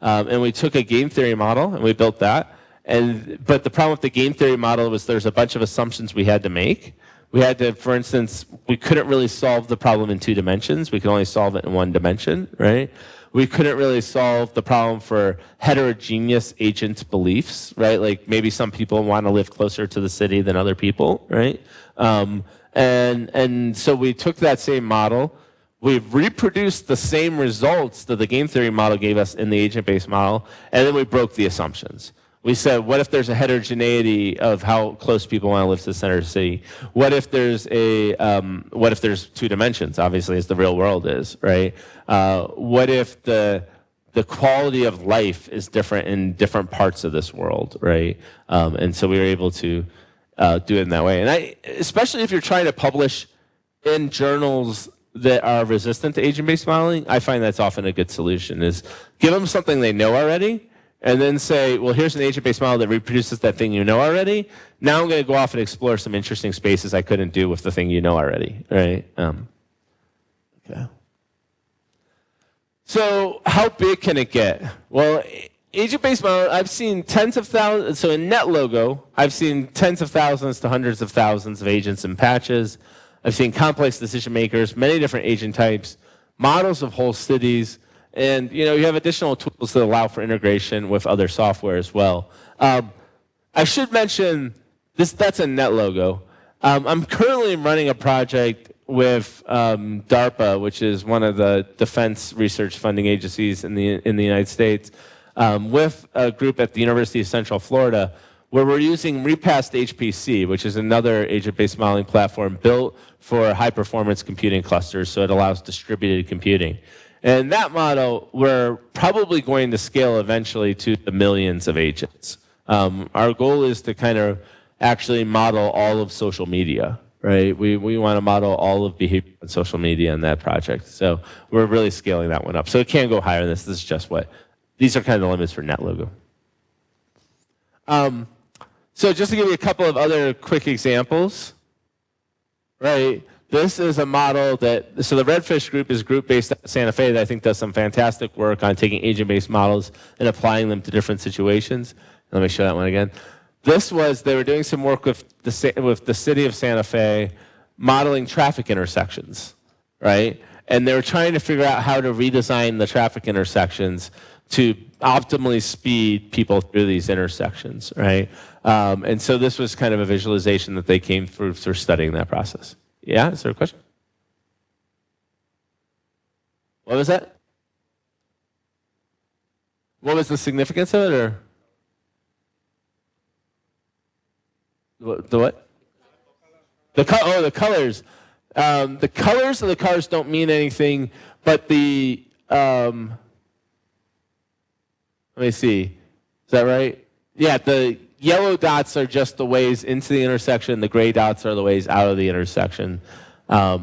And we took a game theory model and we built that. But the problem with the game theory model was there's a bunch of assumptions we had to make. We had to, for instance, we couldn't really solve the problem in 2 dimensions. We could only solve it in 1 dimension, right? We couldn't really solve the problem for heterogeneous agent beliefs, right? Like maybe some people want to live closer to the city than other people, right? And so we took that same model. We've reproduced the same results that the game theory model gave us in the agent-based model, and then we broke the assumptions. We said, what if there's a heterogeneity of how close people want to live to the center of the city? What if there's what if there's 2 dimensions, obviously, as the real world is, right? What if the quality of life is different in different parts of this world, right? And so we were able to do it in that way. And especially if you're trying to publish in journals that are resistant to agent-based modeling, I find that's often a good solution, is give them something they know already, and then say, well, here's an agent-based model that reproduces that thing you know already. Now I'm going to go off and explore some interesting spaces I couldn't do with the thing you know already, right? Okay. So how big can it get? Well, agent-based model, I've seen tens of thousands. So in NetLogo, I've seen tens of thousands to hundreds of thousands of agents and patches. I've seen complex decision makers, many different agent types, models of whole cities. And you have additional tools that allow for integration with other software as well. I should mention that's a NetLogo. I'm currently running a project with DARPA, which is one of the defense research funding agencies in the United States, with a group at the University of Central Florida, where we're using Repast HPC, which is another agent-based modeling platform built for high-performance computing clusters, so it allows distributed computing. And that model, we're probably going to scale eventually to the millions of agents. Our goal is to kind of actually model all of social media, right? We want to model all of behavior on social media in that project. So we're really scaling that one up. So it can go higher than this. This is just these are kind of the limits for NetLogo. So just to give you a couple of other quick examples, right? This is a model so the Redfish group is a group based at Santa Fe that I think does some fantastic work on taking agent-based models and applying them to different situations. Let me show that one again. They were doing some work with the city of Santa Fe, modeling traffic intersections, right? And they were trying to figure out how to redesign the traffic intersections to optimally speed people through these intersections, right? And so this was kind of a visualization that they came through studying that process. Yeah, is there a question? What was that? What was the significance of it, or? The what? The colors. The colors of the cars don't mean anything, but let me see. Is that right? Yeah, the yellow dots are just the ways into the intersection. The gray dots are the ways out of the intersection. But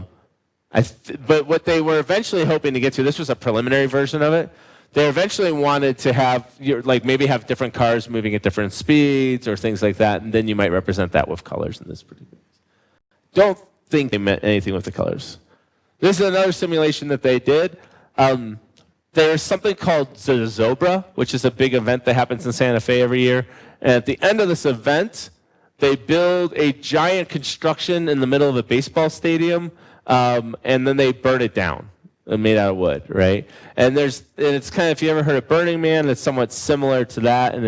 what they were eventually hoping to get to, this was a preliminary version of it. They eventually wanted to have, maybe have different cars moving at different speeds or things like that, and then you might represent that with colors in this particular case. Don't think they meant anything with the colors. This is another simulation that they did. There's something called the Zobra, which is a big event that happens in Santa Fe every year. And at the end of this event, they build a giant construction in the middle of a baseball stadium, and then they burn it down, made out of wood, right? And it's kind of, if you ever heard of Burning Man, it's somewhat similar to that, and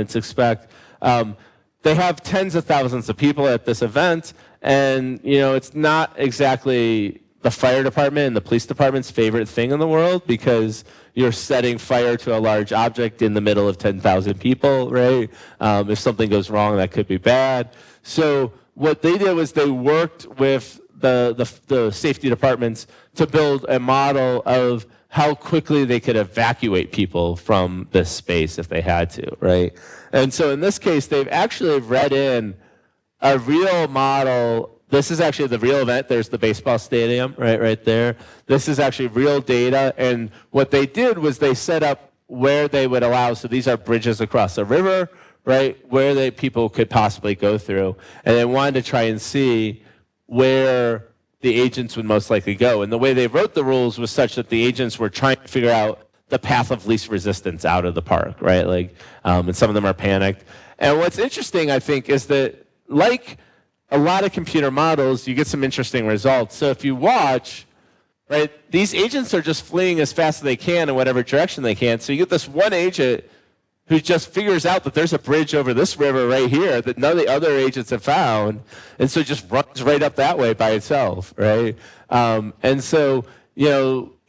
they have tens of thousands of people at this event, and it's not exactly the fire department and the police department's favorite thing in the world, because you're setting fire to a large object in the middle of 10,000 people, right? If something goes wrong, that could be bad. So what they did was they worked with the safety departments to build a model of how quickly they could evacuate people from this space if they had to, right? And so in this case, they've actually read in a real model. This is actually the real event. There's the baseball stadium right there. This is actually real data. And what they did was they set up where they would allow, so these are bridges across a river, right, where people could possibly go through. And they wanted to try and see where the agents would most likely go. And the way they wrote the rules was such that the agents were trying to figure out the path of least resistance out of the park, right? Like, and some of them are panicked. And what's interesting, I think, is that like a lot of computer models, you get some interesting results. So if you watch, right, these agents are just fleeing as fast as they can in whatever direction they can. So you get this one agent who just figures out that there's a bridge over this river right here that none of the other agents have found, and so just runs right up that way by itself, right? And so,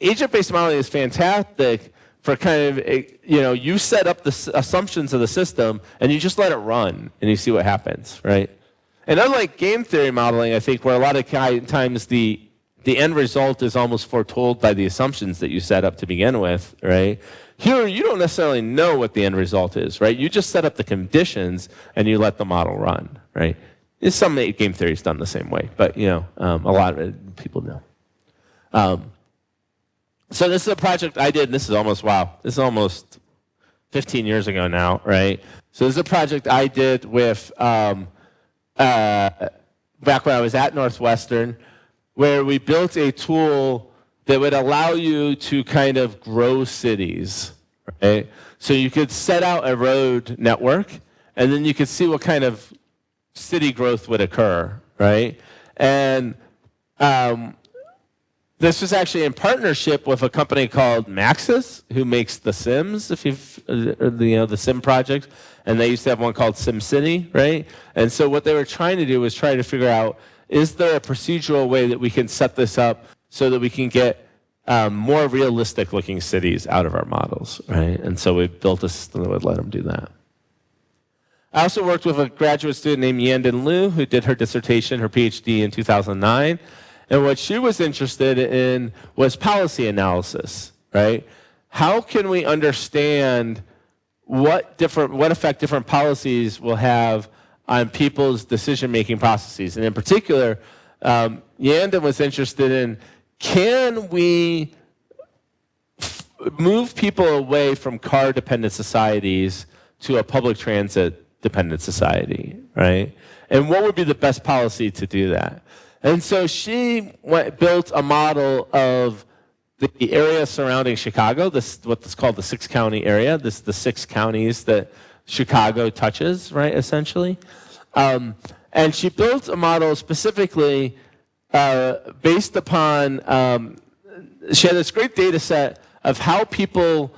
agent-based modeling is fantastic for kind of, you set up the assumptions of the system, and you just let it run, and you see what happens, right? And unlike game theory modeling, I think, where a lot of times the end result is almost foretold by the assumptions that you set up to begin with, right? Here, you don't necessarily know what the end result is, right? You just set up the conditions and you let the model run, right? Some game theory is done the same way, but a lot of people know. So this is a project I did. This is almost 15 years ago now, right? So this is a project I did with back when I was at Northwestern, where we built a tool that would allow you to kind of grow cities, right? So you could set out a road network, and then you could see what kind of city growth would occur, right? And this was actually in partnership with a company called Maxis, who makes The Sims, if you've, the Sim project, and they used to have one called SimCity, right? And so what they were trying to do was try to figure out, is there a procedural way that we can set this up so that we can get more realistic looking cities out of our models, right? And so we built a system that would let them do that. I also worked with a graduate student named Yandin Liu, who did her dissertation, her PhD in 2009. And what she was interested in was policy analysis, right? How can we understand what effect different policies will have on people's decision-making processes? And in particular, Yandin was interested in, can we move people away from car-dependent societies to a public transit-dependent society, right? And what would be the best policy to do that? And so she built a model of the area surrounding Chicago, what's called the six-county area, the 6 counties that Chicago touches, right, essentially. And she built a model specifically based upon, she had this great data set of how people,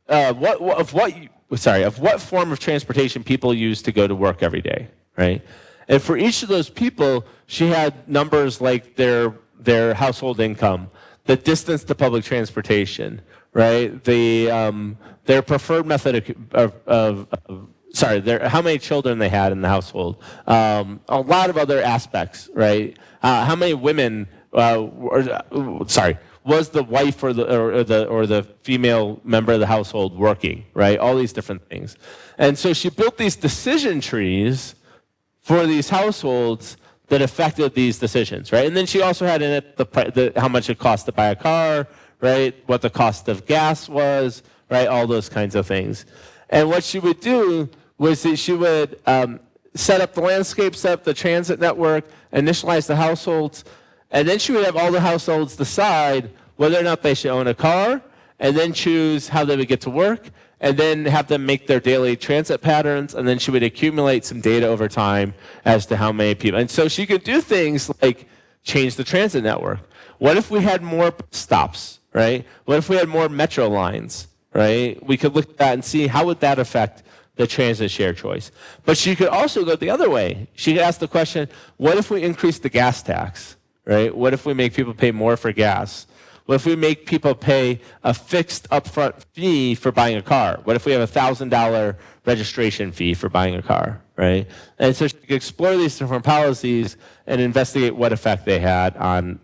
of what form of transportation people use to go to work every day, right? And for each of those people, she had numbers like their household income, the distance to public transportation, right? Their preferred method how many children they had in the household, a lot of other aspects, right? How many women, was the wife or the female member of the household working, right? All these different things. And so she built these decision trees for these households that affected these decisions, right? And then she also had in it how much it cost to buy a car, right? What the cost of gas was, right? All those kinds of things. And what she would do was that she would set up the landscape, set up the transit network, initialize the households, and then she would have all the households decide whether or not they should own a car, and then choose how they would get to work, and then have them make their daily transit patterns, and then she would accumulate some data over time as to how many people. And so she could do things like change the transit network. What if we had more stops, right? What if we had more metro lines, right? We could look at that and see how would that affect the transit share choice. But she could also go the other way. She could ask the question, what if we increase the gas tax, right? What if we make people pay more for gas? What if we make people pay a fixed upfront fee for buying a car? What if we have a $1,000 registration fee for buying a car, right? And so she could explore these different policies and investigate what effect they had on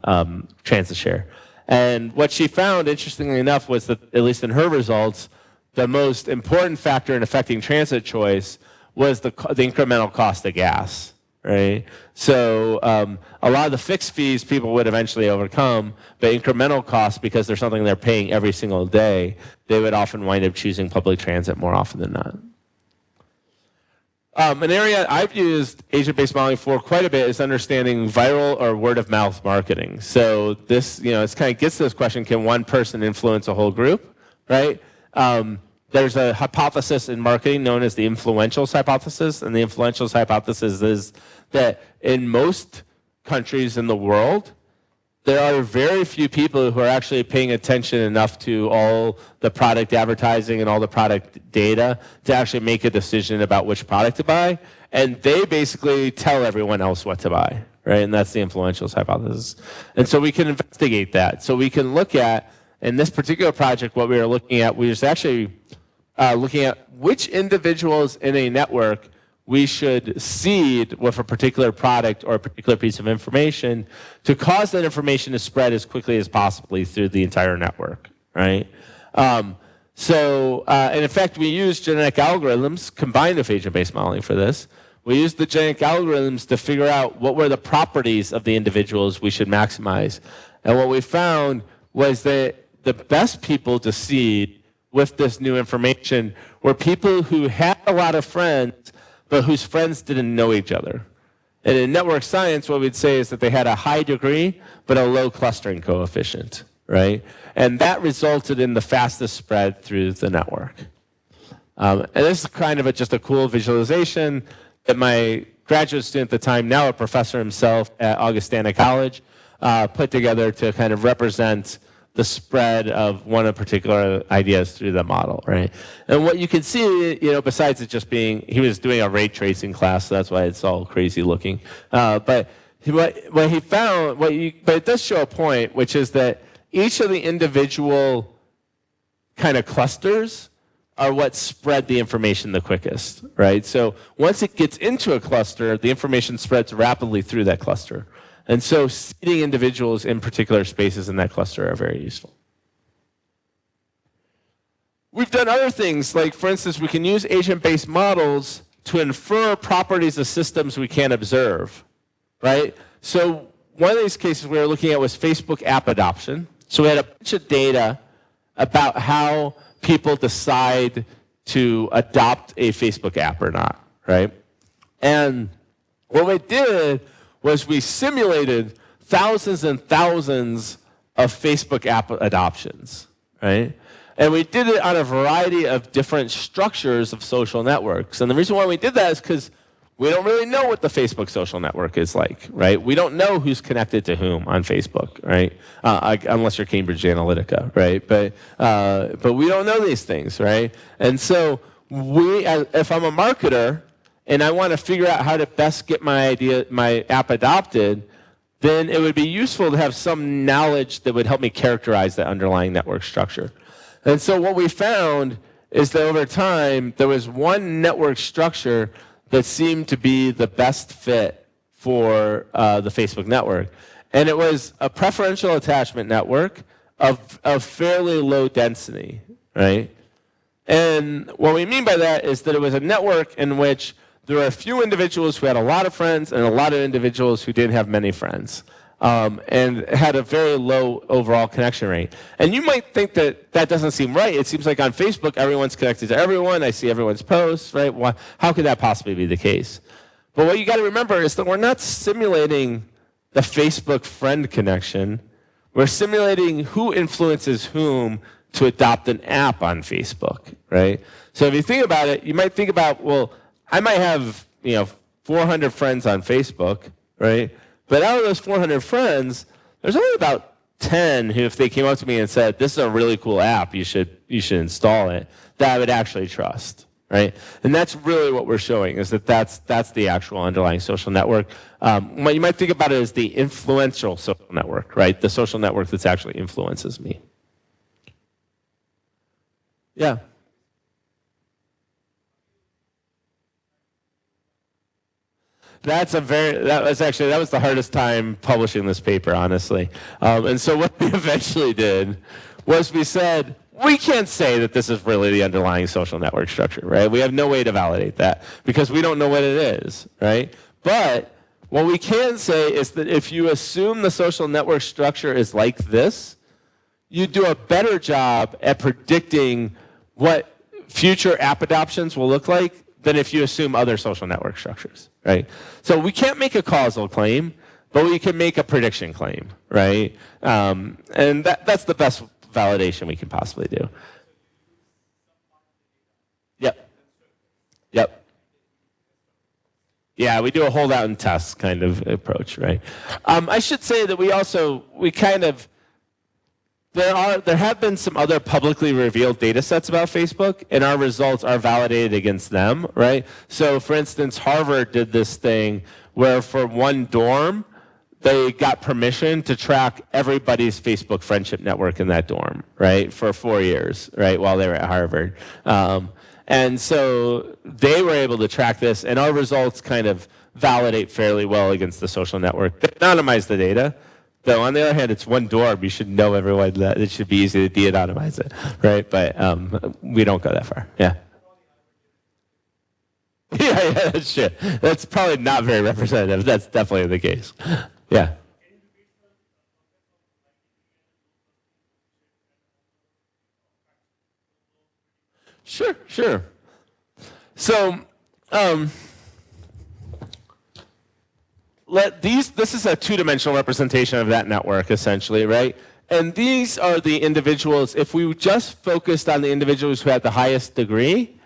transit share. And what she found, interestingly enough, was that, at least in her results, the most important factor in affecting transit choice was the incremental cost of gas, right? So a lot of the fixed fees people would eventually overcome, but incremental costs, because there's something they're paying every single day, they would often wind up choosing public transit more often than not. An area I've used agent-based modeling for quite a bit is understanding viral or word-of-mouth marketing. So this, it kind of gets to this question: can one person influence a whole group? Right? There's a hypothesis in marketing known as the influentials hypothesis, and the influentials hypothesis is that in most countries in the world, there are very few people who are actually paying attention enough to all the product advertising and all the product data to actually make a decision about which product to buy. And they basically tell everyone else what to buy, right? And that's the influentials hypothesis. And so we can investigate that. So we can look at, in this particular project, what we were looking at, we was actually looking at which individuals in a network we should seed with a particular product or a particular piece of information to cause that information to spread as quickly as possibly through the entire network, right? And in fact, we use genetic algorithms combined with agent-based modeling for this. We used the genetic algorithms to figure out what were the properties of the individuals we should maximize. And what we found was that the best people to seed with this new information were people who had a lot of friends but whose friends didn't know each other. And in network science, what we'd say is that they had a high degree, but a low clustering coefficient, right? And that resulted in the fastest spread through the network. And this is kind of just a cool visualization that my graduate student at the time, now a professor himself at Augustana College, put together to kind of represent the spread of one of particular ideas through the model, right? And what you can see, besides it just being, he was doing a ray tracing class, so that's why it's all crazy looking. But what he found, but it does show a point, which is that each of the individual kind of clusters are what spread the information the quickest, right? So once it gets into a cluster, the information spreads rapidly through that cluster. And so seeding individuals in particular spaces in that cluster are very useful. We've done other things, like, for instance, we can use agent-based models to infer properties of systems we can't observe, right? So one of these cases we were looking at was Facebook app adoption. So we had a bunch of data about how people decide to adopt a Facebook app or not, right? And what we did was we simulated thousands and thousands of Facebook app adoptions, right? And we did it on a variety of different structures of social networks. And the reason why we did that is because we don't really know what the Facebook social network is like, right? We don't know who's connected to whom on Facebook, right? Unless you're Cambridge Analytica, right? But we don't know these things, right? And so if I'm a marketer, and I want to figure out how to best get my app adopted, then it would be useful to have some knowledge that would help me characterize that underlying network structure. And so what we found is that over time, there was one network structure that seemed to be the best fit for the Facebook network. And it was a preferential attachment network of fairly low density, right? And what we mean by that is that it was a network in which there were a few individuals who had a lot of friends and a lot of individuals who didn't have many friends, and had a very low overall connection rate. And you might think that doesn't seem right. It seems like on Facebook, everyone's connected to everyone. I see everyone's posts, right? How could that possibly be the case? But what you got to remember is that we're not simulating the Facebook friend connection. We're simulating who influences whom to adopt an app on Facebook, right? So if you think about it, you might think about, well, I might have, 400 friends on Facebook, right? But out of those 400 friends, there's only about 10 who, if they came up to me and said, "This is a really cool app, you should install it," that I would actually trust, right? And that's really what we're showing, is that's the actual underlying social network. You might think about it as the influential social network, right? The social network that actually influences me. Yeah. That was the hardest time publishing this paper, honestly. And so what we eventually did was we said, we can't say that this is really the underlying social network structure, right? We have no way to validate that because we don't know what it is, right? But what we can say is that if you assume the social network structure is like this, you do a better job at predicting what future app adoptions will look like than if you assume other social network structures, right? So we can't make a causal claim, but we can make a prediction claim, right? And that's the best validation we can possibly do. Yep. Yep. Yeah, we do a holdout and test kind of approach, right? I should say that there have been some other publicly revealed data sets about Facebook, and our results are validated against them, right? So, for instance, Harvard did this thing where for one dorm, they got permission to track everybody's Facebook friendship network in that dorm, right, for 4 years, right, while they were at Harvard. And so they were able to track this, and our results kind of validate fairly well against the social network. They anonymize the data. Though, on the other hand, it's one dorm. You should know everyone. That it should be easy to de-anonymize it, right? But we don't go that far. Yeah. Yeah, that's true. That's probably not very representative. That's definitely the case. Yeah. Sure. So, this is a two-dimensional representation of that network, essentially, right? And these are the individuals. If we just focused on the individuals who had the highest degree,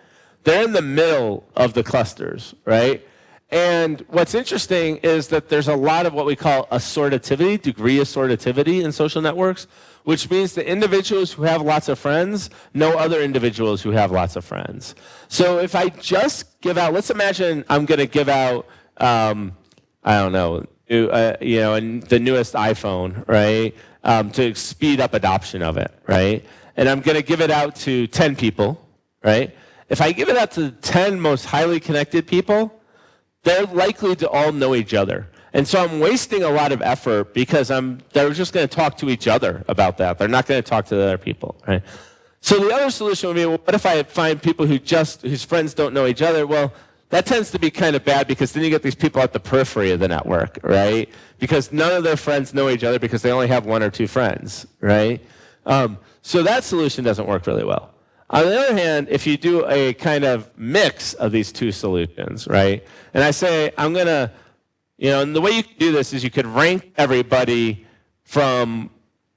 they're in the middle of the clusters, right? And what's interesting is that there's a lot of what we call assortativity, degree assortativity in social networks, which means the individuals who have lots of friends know other individuals who have lots of friends. So if I just give out, let's imagine I'm going to give out, I don't know, the newest iPhone, right, to speed up adoption of it, right? And I'm going to give it out to 10 people, right? If I give it out to the 10 most highly connected people, they're likely to all know each other. And so I'm wasting a lot of effort because they're just going to talk to each other about that. They're not going to talk to the other people, right? So the other solution would be, well, what if I find people whose friends don't know each other? Well, that tends to be kind of bad because then you get these people at the periphery of the network, right? Because none of their friends know each other because they only have one or two friends, right? So that solution doesn't work really well. On the other hand, if you do a kind of mix of these two solutions, right? And I say, and the way you can do this is you could rank everybody from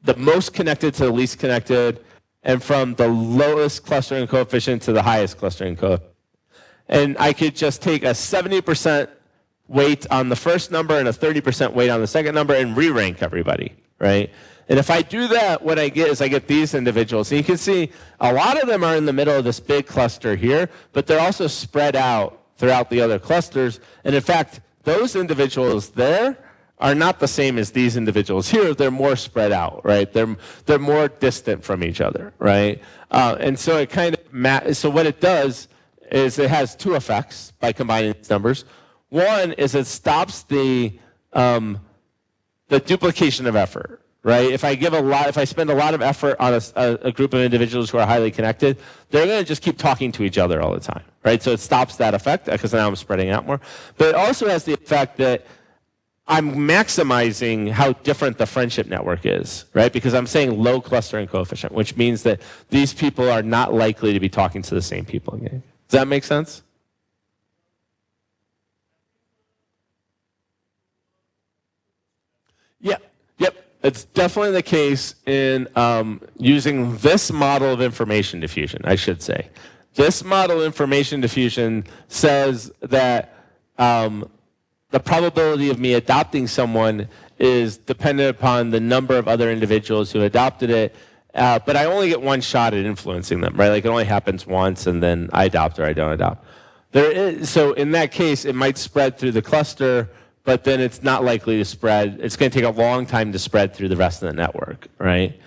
the most connected to the least connected and from the lowest clustering coefficient to the highest clustering coefficient. And I could just take a 70% weight on the first number and a 30% weight on the second number and re-rank everybody, right? And if I do that, what I get is I get these individuals. And you can see a lot of them are in the middle of this big cluster here, but they're also spread out throughout the other clusters. And in fact, those individuals there are not the same as these individuals here. They're more spread out, right? They're more distant from each other, right? And so it kind of so what it does is it has two effects by combining these numbers. One is it stops the duplication of effort, right? If I spend a lot of effort on a group of individuals who are highly connected, they're going to just keep talking to each other all the time, right? So it stops that effect because now I'm spreading out more. But it also has the effect that I'm maximizing how different the friendship network is, right? Because I'm saying low clustering coefficient, which means that these people are not likely to be talking to the same people again. Does that make sense? Yeah. Yep. It's definitely the case in using this model of information diffusion, I should say. This model of information diffusion says that the probability of me adopting someone is dependent upon the number of other individuals who adopted it. But I only get one shot at influencing them, right? Like it only happens once and then I adopt or I don't adopt. So in that case, it might spread through the cluster, but then it's not likely to spread. It's going to take a long time to spread through the rest of the network, right?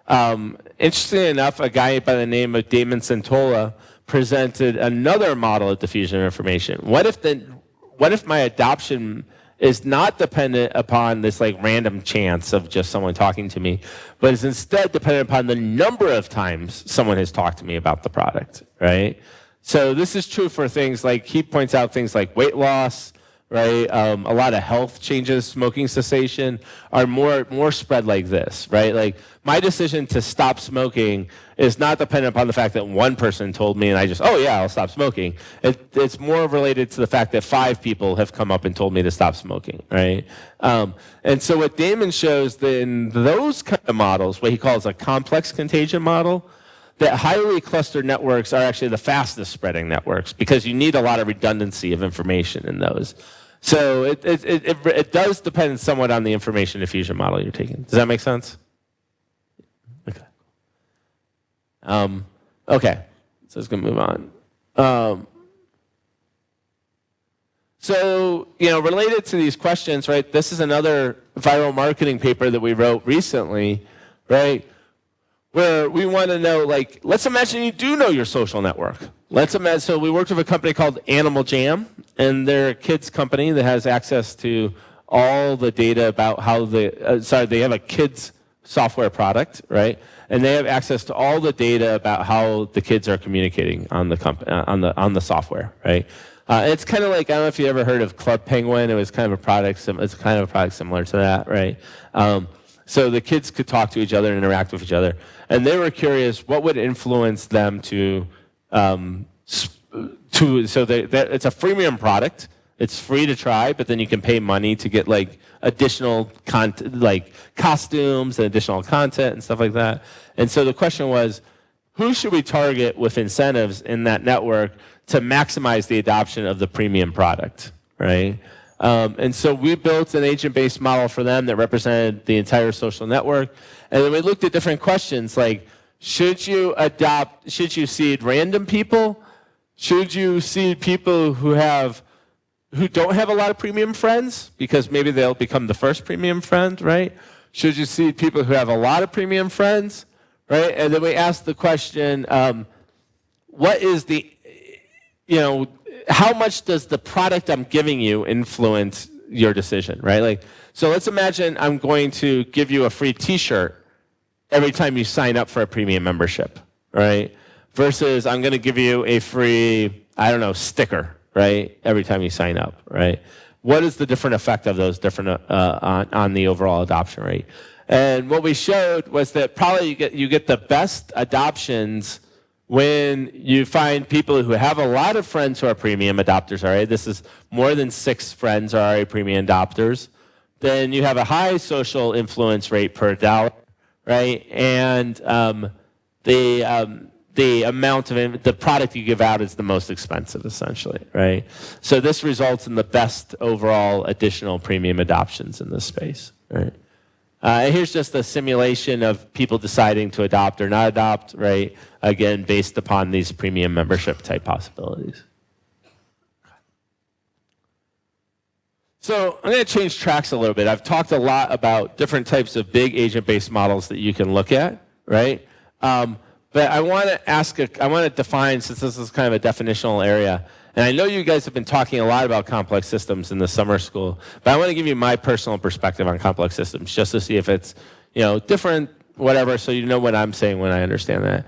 Interestingly enough, a guy by the name of Damon Centola presented another model of diffusion of information. What if my adoption is not dependent upon this like random chance of just someone talking to me, but is instead dependent upon the number of times someone has talked to me about the product, right? So this is true for things like, he points out things like weight loss, right? A lot of health changes, smoking cessation are more spread like this, right? Like my decision to stop smoking is not dependent upon the fact that one person told me and I just, oh yeah, I'll stop smoking. It's more related to the fact that 5 people have come up and told me to stop smoking, right? And so what Damon shows in those kind of models, what he calls a complex contagion model, that highly clustered networks are actually the fastest spreading networks because you need a lot of redundancy of information in those. So it does depend somewhat on the information diffusion model you're taking. Does that make sense? Okay. Okay. So it's going to move on. So, related to these questions, right, this is another viral marketing paper that we wrote recently, right, where we want to know, like, let's imagine you do know your social network. So we worked with a company called Animal Jam, and they're a kids company that has access to all the data about how they have a kids software product, right? And they have access to all the data about how the kids are communicating on the software, right? It's kind of like, I don't know if you ever heard of Club Penguin. It was kind of a product. It's kind of a product similar to that, right? So the kids could talk to each other and interact with each other. And they were curious what would influence them to it's a freemium product. It's free to try, but then you can pay money to get like additional content, like costumes and additional content and stuff like that. And so the question was, who should we target with incentives in that network to maximize the adoption of the premium product, right? And so we built an agent-based model for them that represented the entire social network. And then we looked at different questions like, should you seed random people? Should you seed people who don't have a lot of premium friends? Because maybe they'll become the first premium friend, right? Should you seed people who have a lot of premium friends, right? And then we asked the question, what is how much does the product I'm giving you influence your decision, right? Like, so let's imagine I'm going to give you a free T-shirt every time you sign up for a premium membership, right? Versus I'm going to give you a free, sticker, right? Every time you sign up, right? What is the different effect of those different on the overall adoption rate? And what we showed was that probably you get the best adoptions when you find people who have a lot of friends who are premium adopters already. This is more than 6 friends are already premium adopters. Then you have a high social influence rate per dollar, right? And the amount of the product you give out is the most expensive, essentially, right? So this results in the best overall additional premium adoptions in this space, right? And here's just a simulation of people deciding to adopt or not adopt, right? Again, based upon these premium membership type possibilities. So I'm going to change tracks a little bit. I've talked a lot about different types of big agent-based models that you can look at, right? But I want to define, since this is kind of a definitional area, and I know you guys have been talking a lot about complex systems in the summer school, but I want to give you my personal perspective on complex systems, just to see if it's different, whatever, so you know what I'm saying when I understand that.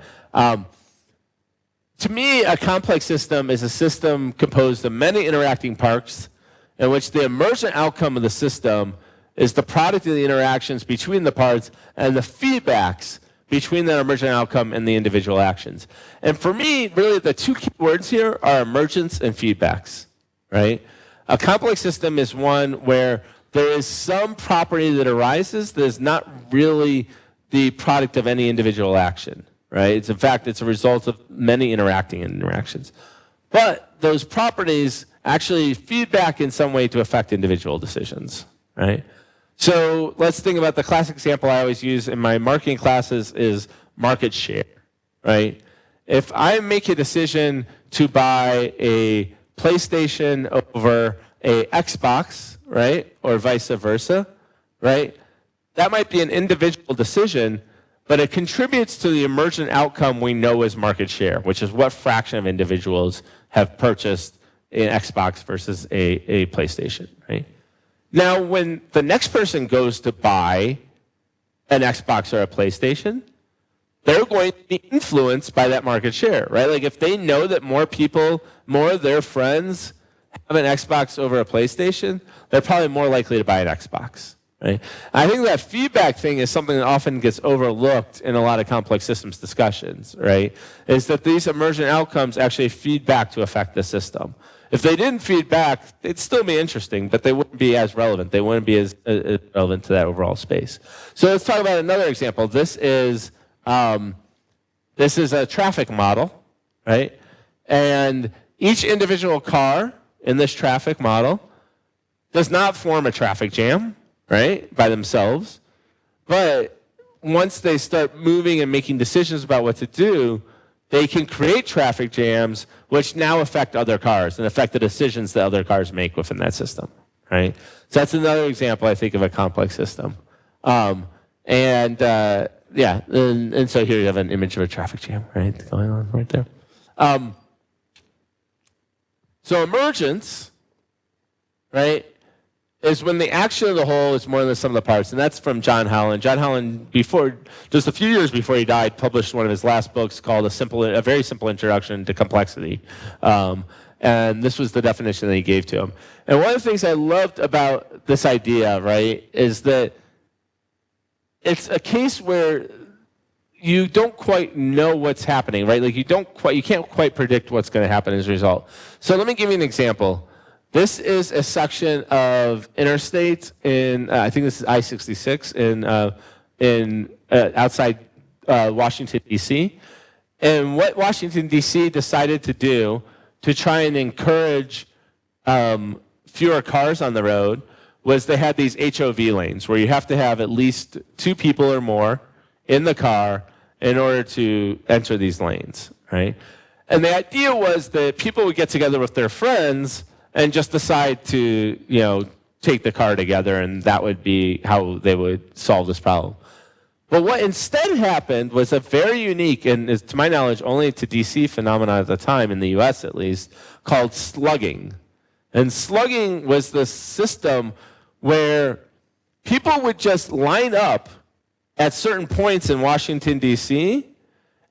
To me, a complex system is a system composed of many interacting parts in which the emergent outcome of the system is the product of the interactions between the parts and the feedbacks between that emergent outcome and the individual actions. And for me, really the 2 key words here are emergence and feedbacks, right? A complex system is one where there is some property that arises that is not really the product of any individual action, right? In fact, it's a result of many interactions. But those properties actually feedback in some way to affect individual decisions, right? So let's think about the classic example I always use in my marketing classes is market share, right? If I make a decision to buy a PlayStation over a Xbox, right, or vice versa, right, that might be an individual decision, but it contributes to the emergent outcome we know as market share, which is what fraction of individuals have purchased an Xbox versus a PlayStation, right? Now, when the next person goes to buy an Xbox or a PlayStation, they're going to be influenced by that market share, right? Like if they know that more people, more of their friends have an Xbox over a PlayStation, they're probably more likely to buy an Xbox. Right? I think that feedback thing is something that often gets overlooked in a lot of complex systems discussions, right? Is that these emergent outcomes actually feed back to affect the system. If they didn't feed back, it'd still be interesting, but they wouldn't be as relevant. They wouldn't be as relevant to that overall space. So let's talk about another example. This is a traffic model, right? And each individual car in this traffic model does not form a traffic jam, right, by themselves. But once they start moving and making decisions about what to do, they can create traffic jams which now affect other cars and affect the decisions that other cars make within that system, right? So that's another example, I think, of a complex system. And so here you have an image of a traffic jam, right, going on right there. So emergence, right, is when the action of the whole is more than the sum of the parts, and that's from John Howland. John Howland, just a few years before he died, published one of his last books called A Very Simple Introduction to Complexity, and this was the definition that he gave to him. And one of the things I loved about this idea, right, is that it's a case where you don't quite know what's happening, right? Like you can't quite predict what's going to happen as a result. So let me give you an example. This is a section of interstate in, I think this is I-66 in outside Washington, D.C. And what Washington, D.C. decided to do to try and encourage fewer cars on the road was they had these HOV lanes where you have to have at least 2 people or more in the car in order to enter these lanes, right? And the idea was that people would get together with their friends and just decide to, take the car together, and that would be how they would solve this problem. But what instead happened was a very unique, and is, to my knowledge, only to DC phenomenon at the time, in the US at least, called slugging. And slugging was the system where people would just line up at certain points in Washington, D.C.,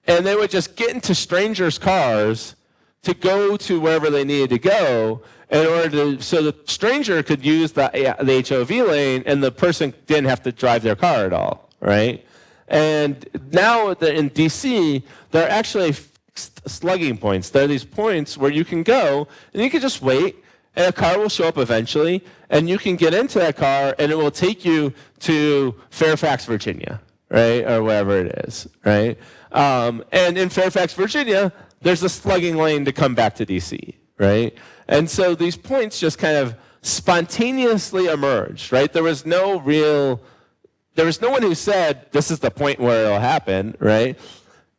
and they would just get into strangers' cars to go to wherever they needed to go so the stranger could use the HOV lane and the person didn't have to drive their car at all, right? And now in DC, there are actually slugging points. There are these points where you can go and you can just wait and a car will show up eventually and you can get into that car and it will take you to Fairfax, Virginia, right? Or wherever it is, right? And in Fairfax, Virginia, there's a slugging lane to come back to DC, right? And so these points just kind of spontaneously emerged, right? There was no one who said, this is the point where it'll happen, right?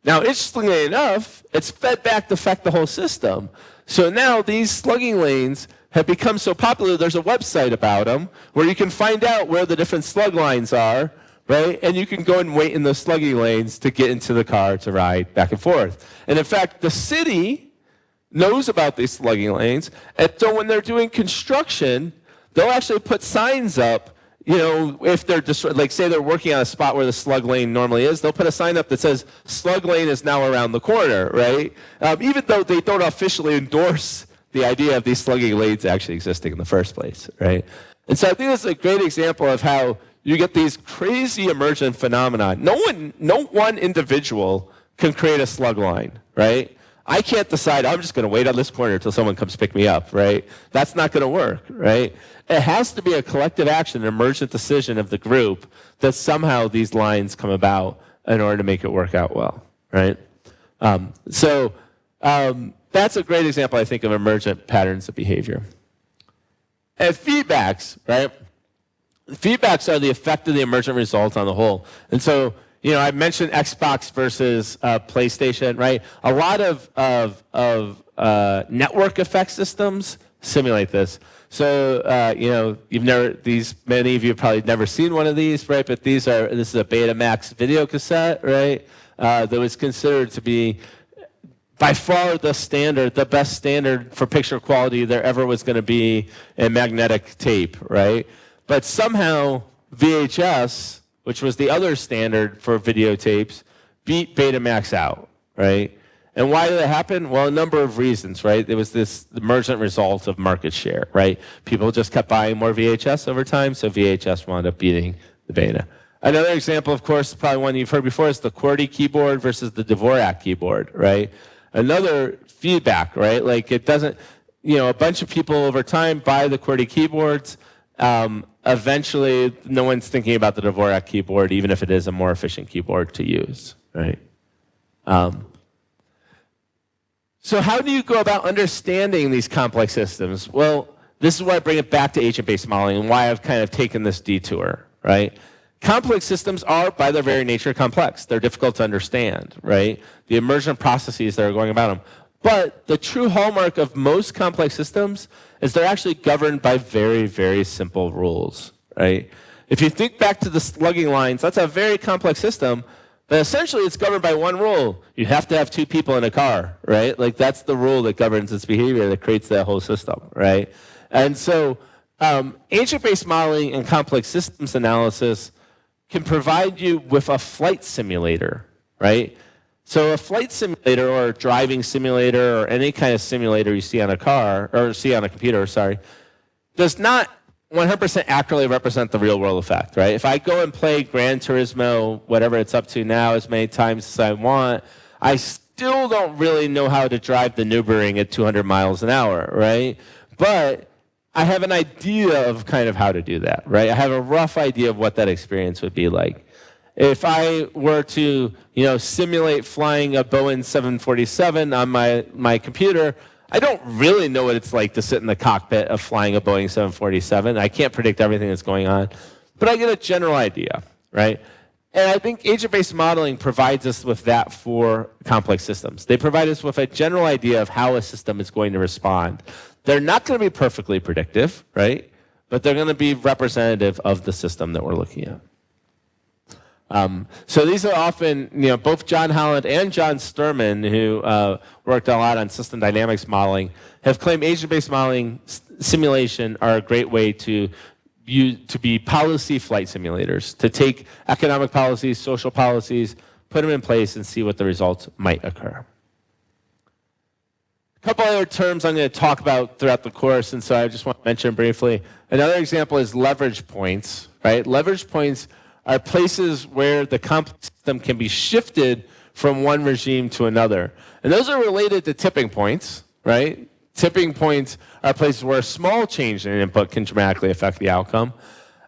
Now, interestingly enough, it's fed back to affect the whole system. So now these slugging lanes have become so popular, there's a website about them where you can find out where the different slug lines are, right? And you can go and wait in those slugging lanes to get into the car to ride back and forth. And in fact, the city knows about these slugging lanes, and so when they're doing construction, they'll actually put signs up, if they're just, like say they're working on a spot where the slug lane normally is, they'll put a sign up that says slug lane is now around the corner, right? Even though they don't officially endorse the idea of these slugging lanes actually existing in the first place, right? And so I think that's a great example of how you get these crazy emergent phenomena. No one individual can create a slug line, right? I can't decide, I'm just going to wait on this corner until someone comes pick me up, right? That's not going to work, right? It has to be a collective action, an emergent decision of the group that somehow these lines come about in order to make it work out well, right? That's a great example, I think, of emergent patterns of behavior. And feedbacks, right? Feedbacks are the effect of the emergent result on the whole. And so, I mentioned Xbox versus PlayStation, right? A lot of network effect systems simulate this. So, many of you have probably never seen one of these, right? But this is a Betamax video cassette, right? That was considered to be by far the best standard for picture quality there ever was going to be in magnetic tape, right? But somehow VHS, which was the other standard for videotapes, beat Betamax out, right? And why did that happen? Well, a number of reasons, right? There was this emergent result of market share, right? People just kept buying more VHS over time, so VHS wound up beating the Beta. Another example, of course, probably one you've heard before, is the QWERTY keyboard versus the Dvorak keyboard, right? Another feedback, right? Like it doesn't, a bunch of people over time buy the QWERTY keyboards. Eventually, no one's thinking about the Dvorak keyboard, even if it is a more efficient keyboard to use, right? So how do you go about understanding these complex systems? Well, this is why I bring it back to agent-based modeling and why I've kind of taken this detour, right? Complex systems are, by their very nature, complex. They're difficult to understand, right? The emergent processes that are going about them. But the true hallmark of most complex systems is they're actually governed by very, very simple rules, right? If you think back to the slugging lines, that's a very complex system, but essentially it's governed by one rule. You have to have two people in a car, right? Like that's the rule that governs its behavior that creates that whole system, right? And so agent-based modeling and complex systems analysis can provide you with a flight simulator, right? So a flight simulator or a driving simulator or any kind of simulator you see on a car, or see on a computer, does not 100% accurately represent the real world effect, right? If I go and play Gran Turismo, whatever it's up to now, as many times as I want, I still don't really know how to drive the Nürburgring at 200 miles an hour, right? But I have an idea of kind of how to do that, right? I have a rough idea of what that experience would be like. If I were to, simulate flying a Boeing 747 on my computer, I don't really know what it's like to sit in the cockpit of flying a Boeing 747. I can't predict everything that's going on, but I get a general idea, right? And I think agent-based modeling provides us with that for complex systems. They provide us with a general idea of how a system is going to respond. They're not going to be perfectly predictive, right? But they're going to be representative of the system that we're looking at. So these are often, both John Holland and John Sturman, who worked a lot on system dynamics modeling, have claimed agent-based modeling simulation are a great way to be policy flight simulators, to take economic policies, social policies, put them in place, and see what the results might occur. A couple other terms I'm going to talk about throughout the course, and so I just want to mention briefly. Another example is leverage points, right? Leverage points are places where the complex system can be shifted from one regime to another. And those are related to tipping points, right? Tipping points are places where a small change in input can dramatically affect the outcome.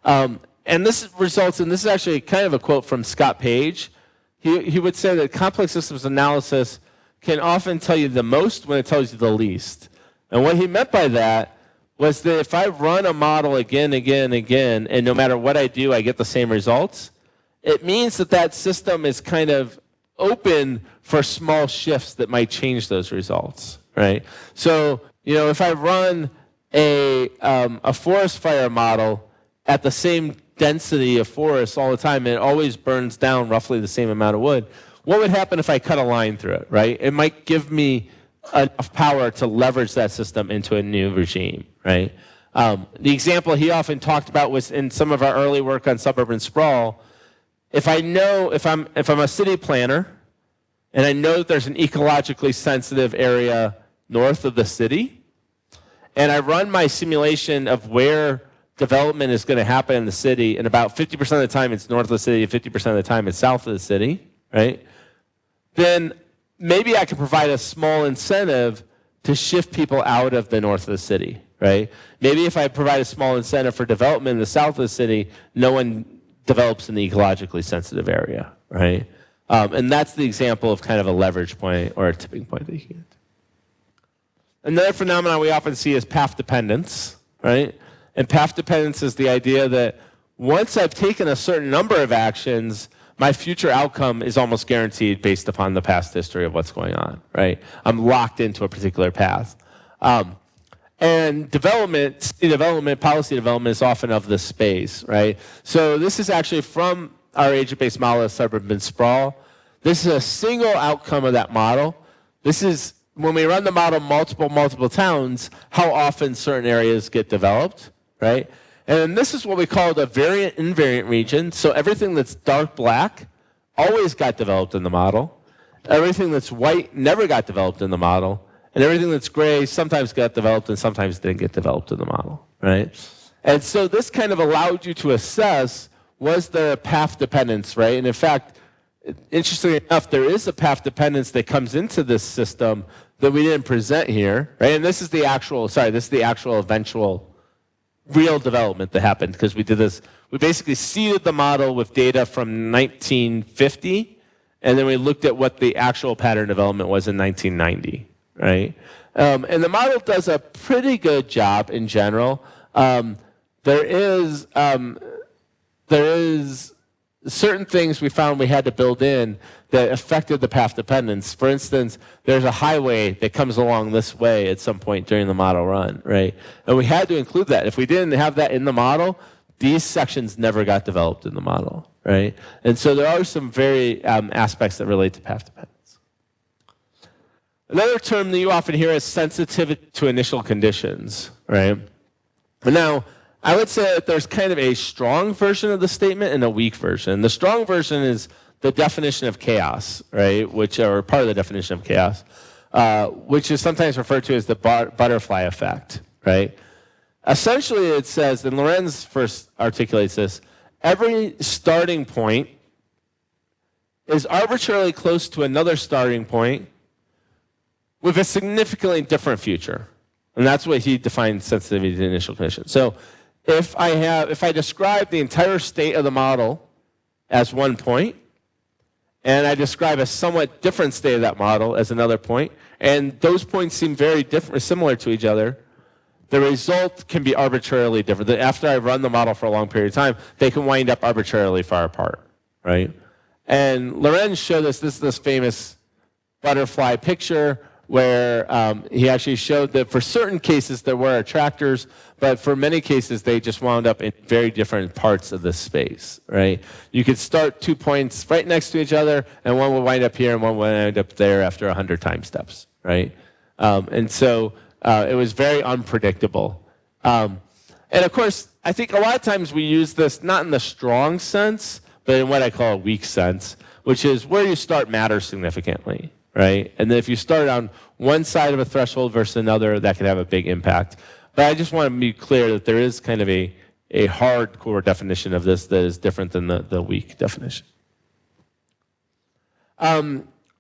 And this results in, this is actually kind of a quote from Scott Page. He would say that complex systems analysis can often tell you the most when it tells you the least. And what he meant by that was that if I run a model again, and no matter what I do, I get the same results, it means that that system is kind of open for small shifts that might change those results, right? So, if I run a forest fire model at the same density of forest all the time, and it always burns down roughly the same amount of wood, what would happen if I cut a line through it, right? It might give me enough power to leverage that system into a new regime, right? The example he often talked about was in some of our early work on suburban sprawl. If I'm a city planner and I know that there's an ecologically sensitive area north of the city, and I run my simulation of where development is going to happen in the city, and about 50% of the time it's north of the city, and 50% of the time it's south of the city, right? Then maybe I can provide a small incentive to shift people out of the north of the city, right? Maybe if I provide a small incentive for development in the south of the city, no one develops in the ecologically sensitive area, right? And that's the example of kind of a leverage point or a tipping point that you get. Another phenomenon we often see is path dependence, right? And path dependence is the idea that once I've taken a certain number of actions, my future outcome is almost guaranteed based upon the past history of what's going on, right? I'm locked into a particular path. And city development, policy development is often of this space, right? So this is actually from our agent-based model of suburban sprawl. This is a single outcome of that model. This is, when we run the model multiple towns, how often certain areas get developed, right? And this is what we call the variant-invariant region. So everything that's dark black always got developed in the model. Everything that's white never got developed in the model. And everything that's gray sometimes got developed and sometimes didn't get developed in the model, right? And so this kind of allowed you to assess, was there a path dependence, right? And in fact, interestingly enough, there is a path dependence that comes into this system that we didn't present here, right? And this is the actual eventual real development that happened, because we did this. We basically seeded the model with data from 1950, and then we looked at what the actual pattern development was in 1990, right? And the model does a pretty good job in general. There is certain things we found we had to build in that affected the path dependence. For instance, there's a highway that comes along this way at some point during the model run, right? And we had to include that. If we didn't have that in the model, these sections never got developed in the model, right? And so there are some very aspects that relate to path dependence. Another term that you often hear is sensitivity to initial conditions, right? But now, I would say that there's kind of a strong version of the statement and a weak version. The strong version is the definition of chaos, right? Or part of the definition of chaos, which is sometimes referred to as the butterfly effect, right? Essentially, it says, and Lorenz first articulates this, every starting point is arbitrarily close to another starting point with a significantly different future. And that's what he defines sensitivity to initial conditions. So if I describe the entire state of the model as one point, and I describe a somewhat different state of that model as another point, and those points seem very different, similar to each other, the result can be arbitrarily different. After I run the model for a long period of time, they can wind up arbitrarily far apart, right? And Lorenz showed us this famous butterfly picture where he actually showed that for certain cases there were attractors, but for many cases they just wound up in very different parts of the space, right? You could start 2 points right next to each other, and one would wind up here and one would end up there after 100 time steps, right? And so it was very unpredictable. And of course, I think a lot of times we use this not in the strong sense, but in what I call a weak sense, which is where you start matters significantly, right? And then if you start on one side of a threshold versus another, that can have a big impact. But I just want to be clear that there is kind of a hardcore definition of this that is different than the weak definition.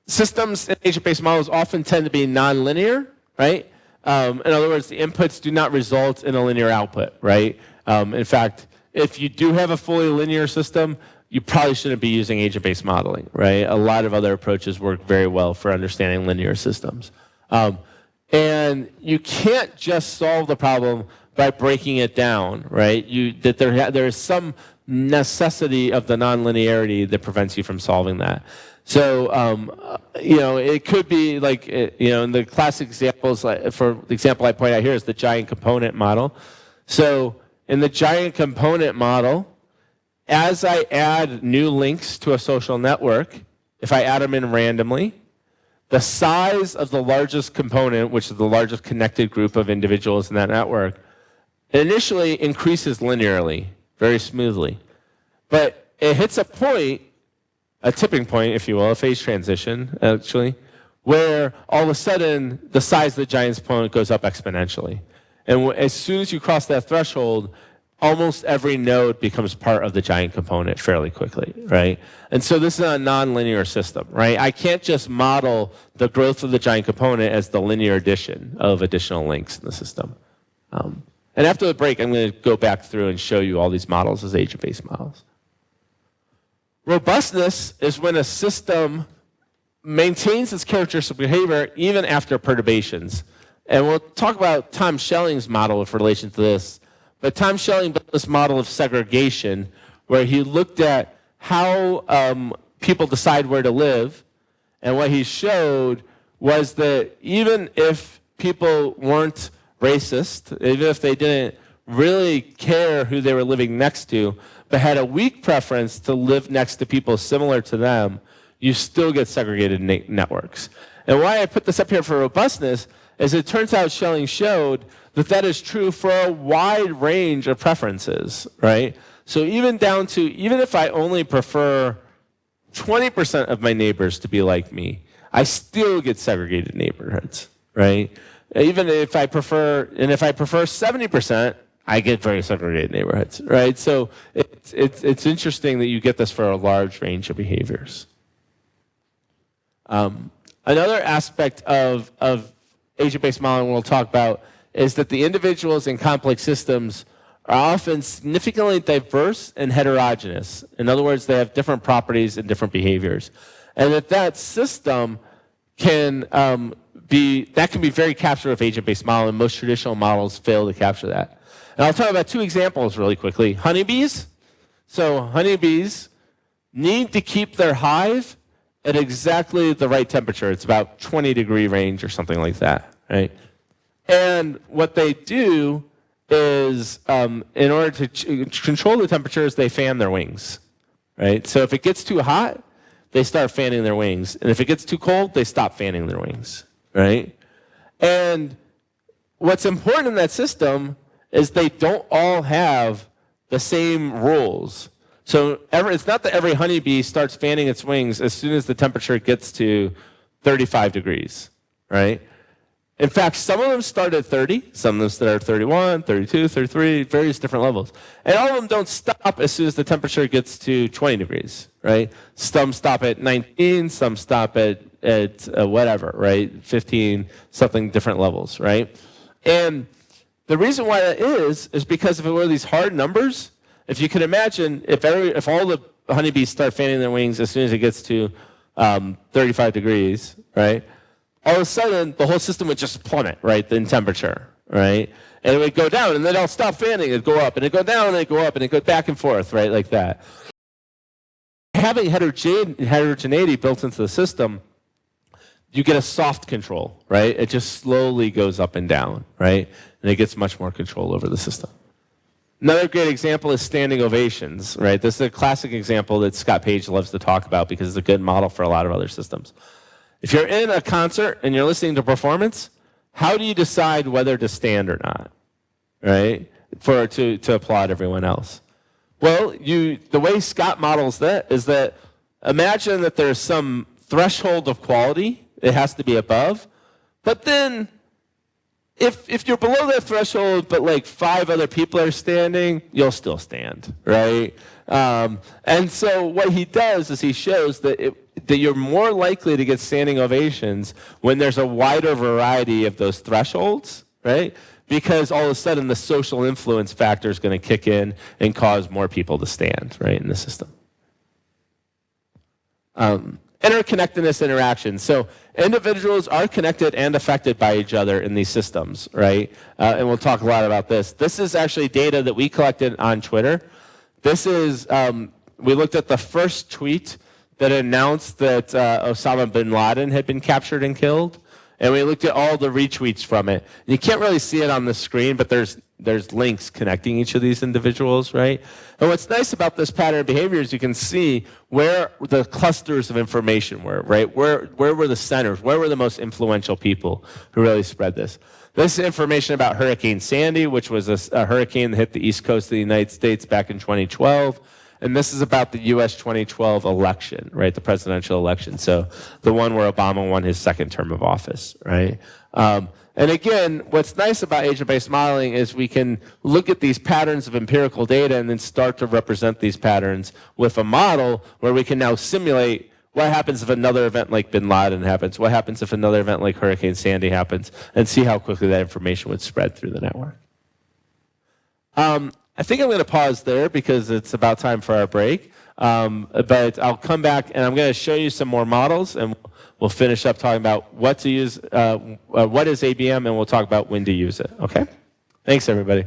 Systems in agent-based models often tend to be nonlinear, right? In other words, the inputs do not result in a linear output, right? In fact, if you do have a fully linear system, you probably shouldn't be using agent-based modeling, right? A lot of other approaches work very well for understanding linear systems. And you can't just solve the problem by breaking it down, right? There is some necessity of the nonlinearity that prevents you from solving that. So, it could be like, in the classic examples, for the example I point out here is the giant component model. So in the giant component model, as I add new links to a social network, if I add them in randomly, the size of the largest component, which is the largest connected group of individuals in that network, initially increases linearly, very smoothly. But it hits a point, a tipping point, if you will, a phase transition, actually, where all of a sudden the size of the giant component goes up exponentially. And as soon as you cross that threshold, almost every node becomes part of the giant component fairly quickly, right? And so this is a nonlinear system, right? I can't just model the growth of the giant component as the linear addition of additional links in the system. And after the break, I'm going to go back through and show you all these models as agent-based models. Robustness is when a system maintains its characteristic behavior even after perturbations. And we'll talk about Tom Schelling's model in relation to this. But Tom Schelling built this model of segregation where he looked at how people decide where to live. And what he showed was that even if people weren't racist, even if they didn't really care who they were living next to, but had a weak preference to live next to people similar to them, you still get segregated networks. And why I put this up here for robustness is it turns out Schelling showed that is true for a wide range of preferences, right? So even if I only prefer 20% of my neighbors to be like me, I still get segregated neighborhoods, right? Even if I prefer 70%, I get very segregated neighborhoods, right? So it's interesting that you get this for a large range of behaviors. Another aspect of agent-based modeling we'll talk about is that the individuals in complex systems are often significantly diverse and heterogeneous. In other words, they have different properties and different behaviors. And that system can be very captured with agent-based modeling. Most traditional models fail to capture that. And I'll talk about two examples really quickly. Honeybees. So honeybees need to keep their hive at exactly the right temperature. It's about 20-degree range or something like that, right? And what they do is, in order to control the temperatures, they fan their wings, right? So if it gets too hot, they start fanning their wings. And if it gets too cold, they stop fanning their wings, right? And what's important in that system is they don't all have the same rules. So it's not that every honeybee starts fanning its wings as soon as the temperature gets to 35 degrees, right? In fact, some of them start at 30, some of them start at 31, 32, 33, various different levels. And all of them don't stop as soon as the temperature gets to 20 degrees, right? Some stop at 19, some stop at whatever, right? 15, something different levels, right? And the reason why that is because if it were these hard numbers, if you can imagine, if all the honeybees start fanning their wings as soon as it gets to 35 degrees, right? All of a sudden, the whole system would just plummet, right, in temperature, right? And it would go down, and then it'll stop fanning, it'd go up, and it'd go down, and it'd go up, and it'd go back and forth, right, like that. Having heterogeneity built into the system, you get a soft control, right? It just slowly goes up and down, right? And it gets much more control over the system. Another great example is standing ovations, right? This is a classic example that Scott Page loves to talk about because it's a good model for a lot of other systems. If you're in a concert and you're listening to performance, how do you decide whether to stand or not, right? To applaud everyone else? Well, the way Scott models that is that imagine that there's some threshold of quality it has to be above, but then if you're below that threshold, but like 5 other people are standing, you'll still stand, right? And so what he does is he shows that you're more likely to get standing ovations when there's a wider variety of those thresholds, right? Because all of a sudden the social influence factor is going to kick in and cause more people to stand, right, in the system. Interconnectedness interaction. So individuals are connected and affected by each other in these systems, right? And we'll talk a lot about this. This is actually data that we collected on Twitter. This is, we looked at the first tweet that announced that Osama bin Laden had been captured and killed. And we looked at all the retweets from it. You can't really see it on the screen, but there's links connecting each of these individuals, right? And what's nice about this pattern of behavior is you can see where the clusters of information were, right? Where were the centers? Where were the most influential people who really spread this? This is information about Hurricane Sandy, which was a hurricane that hit the east coast of the United States back in 2012. And this is about the U.S. 2012 election, right, the presidential election. So the one where Obama won his second term of office, right? And again, what's nice about agent-based modeling is we can look at these patterns of empirical data and then start to represent these patterns with a model where we can now simulate what happens if another event like bin Laden happens, what happens if another event like Hurricane Sandy happens, and see how quickly that information would spread through the network. I think I'm going to pause there because it's about time for our break. But I'll come back and I'm going to show you some more models, and we'll finish up talking about what to use, what is ABM, and we'll talk about when to use it. Okay? Thanks, everybody.